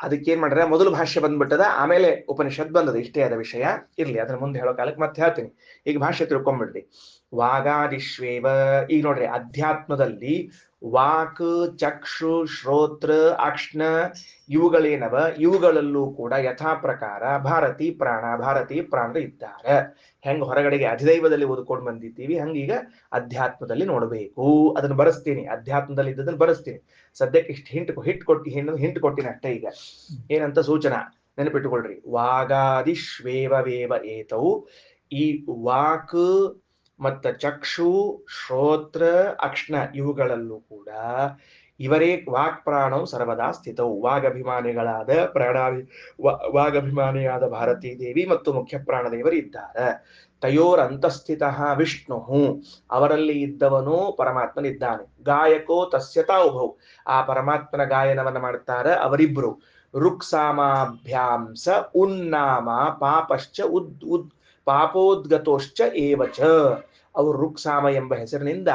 ಅದಕ್ಕೇನ್ ಮಾಡ್ರೆ, ಮೊದಲು ಭಾಷ್ಯ ಬಂದ್ಬಿಟ್ಟದ, ಆಮೇಲೆ ಉಪನಿಷತ್ ಬಂದದ. ಇಷ್ಟೇ ಆದ ವಿಷಯ. ಇರ್ಲಿ, ಅದನ್ನ ಮುಂದೆ ಹೇಳೋ ಕಾಲಕ್ಕೆ ಮತ್ತೆ ಹೇಳ್ತೀನಿ. ಈಗ ಭಾಷ್ಯ ತಿಳ್ಕೊಂಡ್ಬಿಡ್ರಿ. ವಾಗಾದಿಶ್ವೇವ, ಈಗ ನೋಡ್ರಿ, ಅಧ್ಯಾತ್ಮದಲ್ಲಿ ವಾಕ್, ಚಕ್ಷು, ಶ್ರೋತ್ರ, ಅಕ್ಷ್ಣ ಇವುಗಳೇನವ, ಇವುಗಳಲ್ಲೂ ಕೂಡ ಯಥಾ ಪ್ರಕಾರ ಭಾರತಿ ಪ್ರಾಣ ಇದ್ದಾರೆ. ಹೆಂಗ್ ಹೊರಗಡೆಗೆ ಅಧಿದೈವದಲ್ಲಿ ಓದ್ಕೊಂಡು ಬಂದಿದ್ದೀವಿ, ಹಂಗೀಗ ಅಧ್ಯಾತ್ಮದಲ್ಲಿ ನೋಡಬೇಕು. ಅದನ್ನ ಬರೆಸ್ತೀನಿ, ಅಧ್ಯಾತ್ಮದಲ್ಲಿ ಇದ್ದದನ್ನು ಬರೆಸ್ತೀನಿ. ಸದ್ಯಕ್ಕೆ ಇಷ್ಟು ಹಿಂಟ್ ಕೊಟ್ಟಿನ ಅಷ್ಟೇ. ಈಗ ಏನಂತ ಸೂಚನಾ ನೆನಪಿಟ್ಟುಕೊಳ್ರಿ. ವಾಗಾದಿಶ್ವೇವೇವ ಏತೌ, ಈ ವಾಕ್ ಮತ್ತ ಚಕ್ಷು, ಶ್ರೋತ್ರ, ಅಕ್ಷ್ಣ ಇವುಗಳಲ್ಲೂ ಕೂಡ ಇವರೇ ವಾಕ್ ಪ್ರಾಣವು ಸರ್ವದಾ ಸ್ಥಿತವು. ವಾಗಭಿಮಾನಿಗಳಾದ ವಾಗಭಿಮಾನಿಯಾದ ಭಾರತೀ ದೇವಿ ಮತ್ತು ಮುಖ್ಯ ಪ್ರಾಣದೇವರು ಇದ್ದಾರೆ. ತಯೋರಂತಸ್ಥಿತ ವಿಷ್ಣು, ಅವರಲ್ಲಿ ಇದ್ದವನು ಪರಮಾತ್ಮನಿದ್ದಾನೆ. ಗಾಯಕೋ ತಸ್ಯತಾ ಉಭೌ, ಆ ಪರಮಾತ್ಮನ ಗಾಯನವನ್ನ ಮಾಡ್ತಾರೆ ಅವರಿಬ್ರು. ರುಕ್ಸಾಮಾಭ್ಯಾಂಸ ಉನ್ನಾಮ ಪಾಪಶ್ಚ ಪಾಪೋದ್ಗತೋಶ್ಚ ಏವಚ, ಅವರು ರುಕ್ಸಾಮ ಎಂಬ ಹೆಸರಿನಿಂದ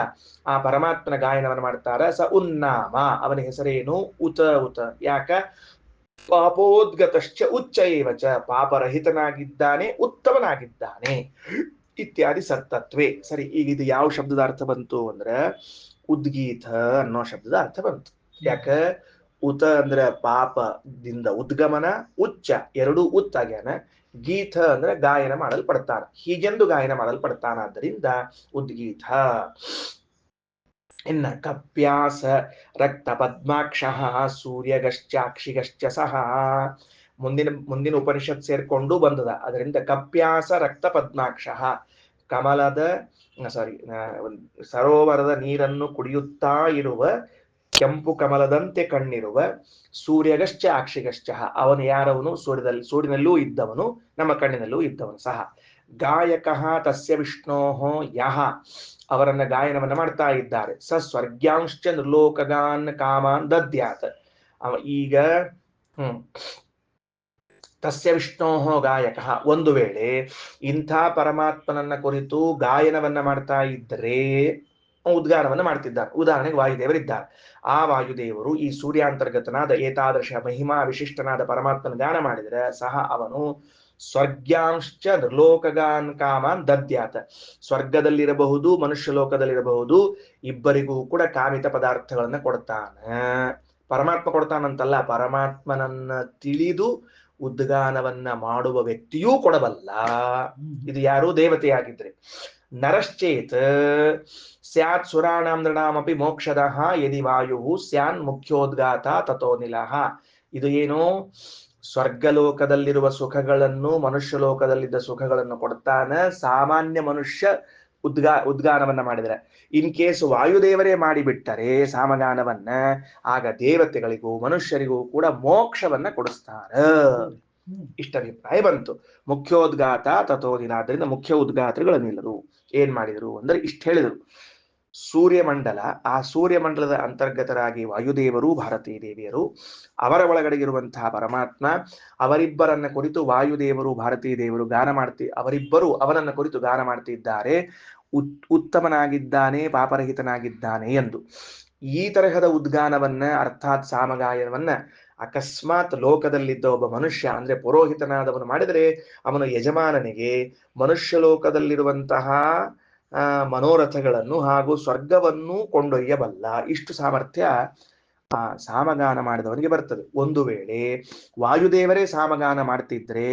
ಆ ಪರಮಾತ್ಮನ ಗಾಯನವನ್ನು ಮಾಡ್ತಾರೆ. ಸ ಉನ್ನಾಮ, ಅವನ ಹೆಸರೇನು? ಉತ. ಯಾಕ? ಪಾಪೋದ್ಗತಶ್ಚ ಉಚ್ಚ ಏವಚ, ಪಾಪರಹಿತನಾಗಿದ್ದಾನೆ, ಉತ್ತಮನಾಗಿದ್ದಾನೆ ಇತ್ಯಾದಿ ಸತ್ತತ್ವೇ. ಸರಿ, ಈಗ ಇದು ಯಾವ ಶಬ್ದದ ಅರ್ಥ ಬಂತು ಅಂದ್ರೆ ಉದ್ಗೀತ ಅನ್ನೋ ಶಬ್ದದ ಅರ್ಥ ಬಂತು. ಯಾಕ? ಉತ ಅಂದ್ರೆ ಪಾಪದಿಂದ ಉದ್ಗಮನ, ಉಚ್ಚ ಎರಡೂ ಉತ್ತಾಗ್ಯಾನ. ಗೀತ ಅಂದ್ರೆ ಗಾಯನ ಮಾಡಲ್ಪಡ್ತಾನ, ಹೀಗೆಂದು ಗಾಯನ ಮಾಡಲ್ಪಡ್ತಾನಾದ್ದರಿಂದ ಉದ್ಗೀತ. ಇನ್ನ ಕಪ್ಯಾಸ ರಕ್ತ ಪದ್ಮಾಕ್ಷ ಸೂರ್ಯಗಶ್ಚಾಕ್ಷಿಗಶ್ಚ ಸಹ ಮುಂದಿನ ಉಪನಿಷತ್ ಸೇರ್ಕೊಂಡು ಬಂದದ. ಅದರಿಂದ ಕಪ್ಯಾಸ ರಕ್ತ ಪದ್ಮಾಕ್ಷ ಕಮಲದ ಸಾರಿ ಸರೋವರದ ನೀರನ್ನು ಕುಡಿಯುತ್ತಾ ಇರುವ ಕೆಂಪು ಕಮಲದಂತೆ ಕಣ್ಣಿರುವ ಸೂರ್ಯಗಶ್ಚ ಅಕ್ಷಿಗಶ್ಚ ಅವನು ಯಾರವನು ಸೂರ್ಯನಲ್ಲೂ ಇದ್ದವನು ನಮ್ಮ ಕಣ್ಣಿನಲ್ಲೂ ಇದ್ದವನು ಸಹ. ಗಾಯಕ ತಸ್ಯ ವಿಷ್ಣೋ ಯಹ ಅವರನ್ನ ಗಾಯನವನ್ನ ಮಾಡ್ತಾ ಇದ್ದಾರೆ. ಸ ಸ್ವರ್ಗ್ಯಾಂಶ್ಚ ನಿರ್ಲೋಕಗಾನ್ ಕಾಮಾನ್ ದದ್ಯಾತ್ ಈಗ ತಸ್ಯ ವಿಷ್ಣೋ ಗಾಯಕ ಒಂದು ವೇಳೆ ಇಂಥ ಪರಮಾತ್ಮನನ್ನ ಕುರಿತು ಗಾಯನವನ್ನ ಮಾಡ್ತಾ ಇದ್ದರೆ ಉದ್ಗಾನವನ್ನ ಮಾಡ್ತಿದ್ದಾರೆ. ಉದಾಹರಣೆಗೆ ವಾಯುದೇವರಿದ್ದಾರೆ. ಆ ವಾಯುದೇವರು ಈ ಸೂರ್ಯಾಂತರ್ಗತನಾದ ಏತಾದೃಶ ಮಹಿಮಾ ವಿಶಿಷ್ಟನಾದ ಪರಮಾತ್ಮನ ಗಾನ ಮಾಡಿದರೆ ಸಹ ಅವನು ಸ್ವರ್ಗ್ಯಾಂಶ್ಚ ನಿರ್ಲೋಕಗಾನ್ ಕಾಮಾನ್ ದದ್ಯಾತ್ ಸ್ವರ್ಗದಲ್ಲಿರಬಹುದು ಮನುಷ್ಯ ಲೋಕದಲ್ಲಿರಬಹುದು ಇಬ್ಬರಿಗೂ ಕೂಡ ಕಾಮಿತ ಪದಾರ್ಥಗಳನ್ನ ಕೊಡ್ತಾನೆ. ಪರಮಾತ್ಮ ಕೊಡ್ತಾನಂತಲ್ಲ, ಪರಮಾತ್ಮನನ್ನ ತಿಳಿದು ಉದ್ಗಾನವನ್ನ ಮಾಡುವ ವ್ಯಕ್ತಿಯೂ ಕೊಡಬಲ್ಲ. ಇದು ಯಾರು ದೇವತೆಯಾಗಿದ್ರೆ. ನರಶ್ಚೇತ್ ಸ್ಯಾತ್ ಸುರಾಣಾಂ ನೃಣಾಮಪಿ ಮೋಕ್ಷದಃ ಯದಿ ವಾಯು ಸ್ಯಾನ್ ಮುಖ್ಯೋದ್ಗಾತ ತಥೋ ನಿಲಃ. ಇದು ಏನು, ಸ್ವರ್ಗಲೋಕದಲ್ಲಿರುವ ಸುಖಗಳನ್ನು ಮನುಷ್ಯ ಲೋಕದಲ್ಲಿದ್ದ ಸುಖಗಳನ್ನು ಕೊಡ್ತಾನೆ. ಸಾಮಾನ್ಯ ಮನುಷ್ಯ ಉದ್ಗಾನವನ್ನ ಮಾಡಿದರೆ, ಇನ್ ಕೇಸ್ ವಾಯುದೇವರೇ ಮಾಡಿಬಿಟ್ಟರೆ ಸಾಮಗಾನವನ್ನ, ಆಗ ದೇವತೆಗಳಿಗೂ ಮನುಷ್ಯರಿಗೂ ಕೂಡ ಮೋಕ್ಷವನ್ನ ಕೊಡಿಸ್ತಾರೆ. ಇಷ್ಟ ಅಭಿಪ್ರಾಯ ಬಂತು. ಮುಖ್ಯೋದ್ಗಾತ ತಥೋದಿನ. ಆದ್ದರಿಂದ ಮುಖ್ಯ ಉದ್ಗಾತಗಳನ್ನಿಲ್ಲರು ಏನ್ ಮಾಡಿದರು ಅಂದ್ರೆ ಇಷ್ಟ ಹೇಳಿದರು. ಸೂರ್ಯಮಂಡಲ, ಆ ಸೂರ್ಯಮಂಡಲದ ಅಂತರ್ಗತರಾಗಿ ವಾಯುದೇವರು ಭಾರತೀ ದೇವಿಯರು, ಅವರ ಒಳಗಡೆಗಿರುವಂತಹ ಪರಮಾತ್ಮ, ಅವರಿಬ್ಬರನ್ನ ಕುರಿತು ವಾಯುದೇವರು ಭಾರತೀ ದೇವರು ಅವರಿಬ್ಬರು ಅವನನ್ನ ಕುರಿತು ಗಾನ ಮಾಡ್ತಿದ್ದಾರೆ. ಉತ್ತಮನಾಗಿದ್ದಾನೆ, ಪಾಪರಹಿತನಾಗಿದ್ದಾನೆ ಎಂದು. ಈ ತರಹದ ಉದ್ಗಾನವನ್ನ ಅರ್ಥಾತ್ ಸಾಮಗಾಯನವನ್ನ ಅಕಸ್ಮಾತ್ ಲೋಕದಲ್ಲಿದ್ದ ಒಬ್ಬ ಮನುಷ್ಯ ಅಂದ್ರೆ ಪುರೋಹಿತನಾದವನು ಮಾಡಿದರೆ ಅವನ ಯಜಮಾನನಿಗೆ ಮನುಷ್ಯ ಲೋಕದಲ್ಲಿರುವಂತಹ ಮನೋರಥಗಳನ್ನು ಹಾಗೂ ಸ್ವರ್ಗವನ್ನು ಕೊಂಡೊಯ್ಯಬಲ್ಲ. ಇಷ್ಟು ಸಾಮರ್ಥ್ಯ ಆ ಸಾಮಗಾನ ಮಾಡಿದವನಿಗೆ ಬರ್ತದೆ. ಒಂದು ವೇಳೆ ವಾಯುದೇವರೇ ಸಾಮಗಾನ ಮಾಡ್ತಿದ್ರೆ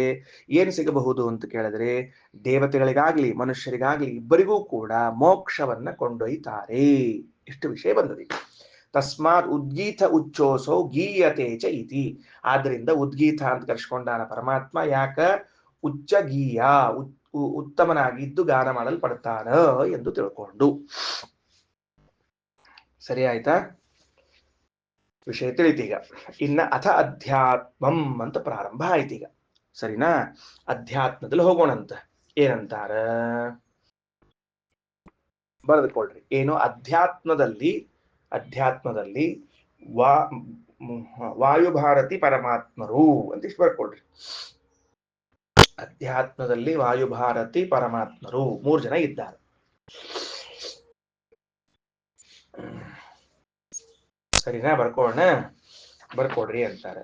ಏನ್ ಸಿಗಬಹುದು ಅಂತ ಕೇಳಿದ್ರೆ, ದೇವತೆಗಳಿಗಾಗ್ಲಿ ಮನುಷ್ಯರಿಗಾಗ್ಲಿ ಇಬ್ಬರಿಗೂ ಕೂಡ ಮೋಕ್ಷವನ್ನ ಕೊಂಡೊಯ್ತಾರೆ. ಇಷ್ಟು ವಿಷಯ ಬಂದದೆ. ತಸ್ಮಾತ್ ಉದ್ಗೀತ ಉಚ್ಚೋಸೌ ಗೀಯತೆ ಚ ಇತಿ. ಆದ್ರಿಂದ ಉದ್ಗೀತ ಅಂತ ಕರ್ಸ್ಕೊಂಡಾನ ಪರಮಾತ್ಮ. ಯಾಕ? ಉಚ್ಚ ಗೀಯ, ಉತ್ತಮನಾಗಿದ್ದು ಗಾನ ಮಾಡಲ್ಪಡ್ತಾನ ಎಂದು ತಿಳ್ಕೊಂಡು. ಸರಿ ಆಯ್ತಾ? ವಿಷಯ ತಿಳಿತೀಗ. ಇನ್ನ ಅಥ ಅಧ್ಯಾತ್ಮಂ ಅಂತ ಪ್ರಾರಂಭ ಆಯ್ತೀಗ. ಸರಿನಾ? ಅಧ್ಯಾತ್ಮದಲ್ಲಿ ಹೋಗೋಣಂತ. ಏನಂತಾರ ಬರೆದುಕೊಳ್ರಿ. ಏನು? ಅಧ್ಯಾತ್ಮದಲ್ಲಿ ವಾಯುಭಾರತಿ ಪರಮಾತ್ಮರು ಅಂತ ಇಷ್ಟು ಬರ್ಕೊಳ್ರಿ. ಅಧ್ಯಾತ್ಮದಲ್ಲಿ ವಾಯುಭಾರತಿ ಪರಮಾತ್ಮರು 3 ಜನ ಇದ್ದಾರೆ. ಸರಿನಾ? ಬರ್ಕೊಡ್ರಿ ಅಂತಾರೆ.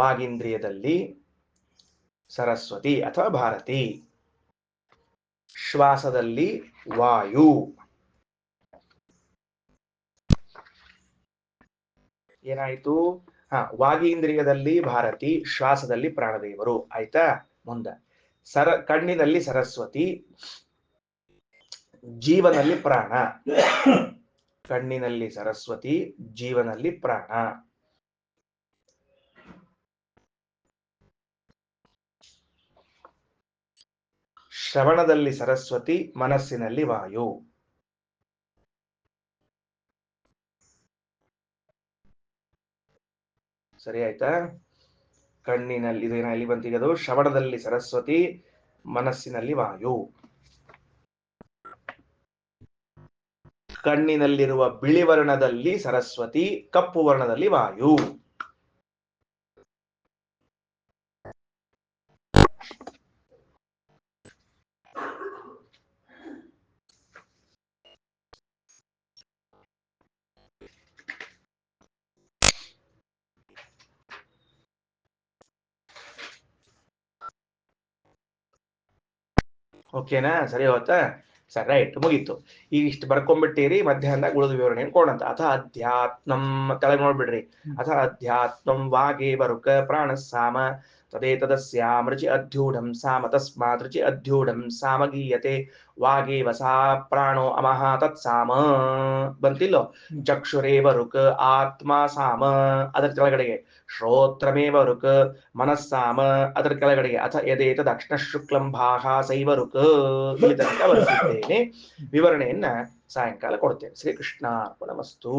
ವಾಗೀಂದ್ರಿಯದಲ್ಲಿ ಸರಸ್ವತಿ ಅಥವಾ ಭಾರತಿ, ಶ್ವಾಸದಲ್ಲಿ ವಾಯು, ಏನಾಯ್ತು? ವಾಗೀಂದ್ರಿಯದಲ್ಲಿ ಭಾರತಿ, ಶ್ವಾಸದಲ್ಲಿ ಪ್ರಾಣದೇವರು. ಆಯ್ತಾ? ಮುಂದ ಕಣ್ಣಿನಲ್ಲಿ ಸರಸ್ವತಿ, ಜೀವನಲ್ಲಿ ಪ್ರಾಣ. ಕಣ್ಣಿನಲ್ಲಿ ಸರಸ್ವತಿ, ಜೀವನಲ್ಲಿ ಪ್ರಾಣ. ಶ್ರವಣದಲ್ಲಿ ಸರಸ್ವತಿ, ಮನಸ್ಸಿನಲ್ಲಿ ವಾಯು. ಸರಿ ಆಯ್ತಾ? ಕಣ್ಣಿನಲ್ಲಿ ಇದೇನಲ್ಲಿ ಬಂತಿಗದು. ಶ್ರವಣದಲ್ಲಿ ಸರಸ್ವತಿ, ಮನಸ್ಸಿನಲ್ಲಿ ವಾಯು. ಕಣ್ಣಿನಲ್ಲಿರುವ ಬಿಳಿ ವರ್ಣದಲ್ಲಿ ಸರಸ್ವತಿ, ಕಪ್ಪು ವರ್ಣದಲ್ಲಿ ವಾಯು. ಓಕೆನಾ? ಸರಿ ಹೋತಾ? ಸರಿ, ರೈಟ್, ಮುಗೀತು. ಈಗ ಇಷ್ಟು ಬರ್ಕೊಂಡ್ಬಿಟ್ಟಿರಿ. ಮಧ್ಯಾಹ್ನದಾಗ ಉಳಿದ ವಿವರಣೆ ಕೊಡಂತ. ಅಥ ಅಧ್ಯಾತ್ಮಂ, ತೆಳಗ್ ನೋಡ್ಬಿಡ್ರಿ. ಅಥ ಅಧ್ಯಾತ್ಮಂ ವಾಗೇ ಬರುಕ ಪ್ರಾಣ ಸಾಮ ತದೇತದಸ್ಯಾಮೃಚಿ ಅಧ್ಯೂಢಂ ಸಾಮ ತಸ್ಮಾದೃಚಿ ಅಧ್ಯೂಢಂ ಸಾಮಗೀಯತೆ ವಾಗೇವ ಸಾ ಪ್ರಾಣೋ ಅಮಹ ತತ್ಸಾಮ ಬಂತಿಲ್ಲೋ. ಚಕ್ಷುರೇವ ರುಕ್ ಆತ್ಮ ಸಾಮ ಅದರ ಕೆಳಗಡೆಗೆ, ಶ್ರೋತ್ರಮೇವ ರುಕ್ ಮನಸ್ಸಾಮ ಅದರ ಕೆಳಗಡೆಗೆ, ಅಥ ಯದೇತದ್ ಅಕ್ಷ್ಣ ಶುಕ್ಲಂ ಭಾಷಾಸೈವ ರುಕ್. ಇಲ್ಲಿ ತನಕ ಬರೆದಿದ್ದೇನೆ. ವಿವರಣೆಯನ್ನ ಸಾಯಂಕಾಲ ಕೊಡ್ತೇನೆ. ಶ್ರೀಕೃಷ್ಣಾರ್ಪಣಮಸ್ತು.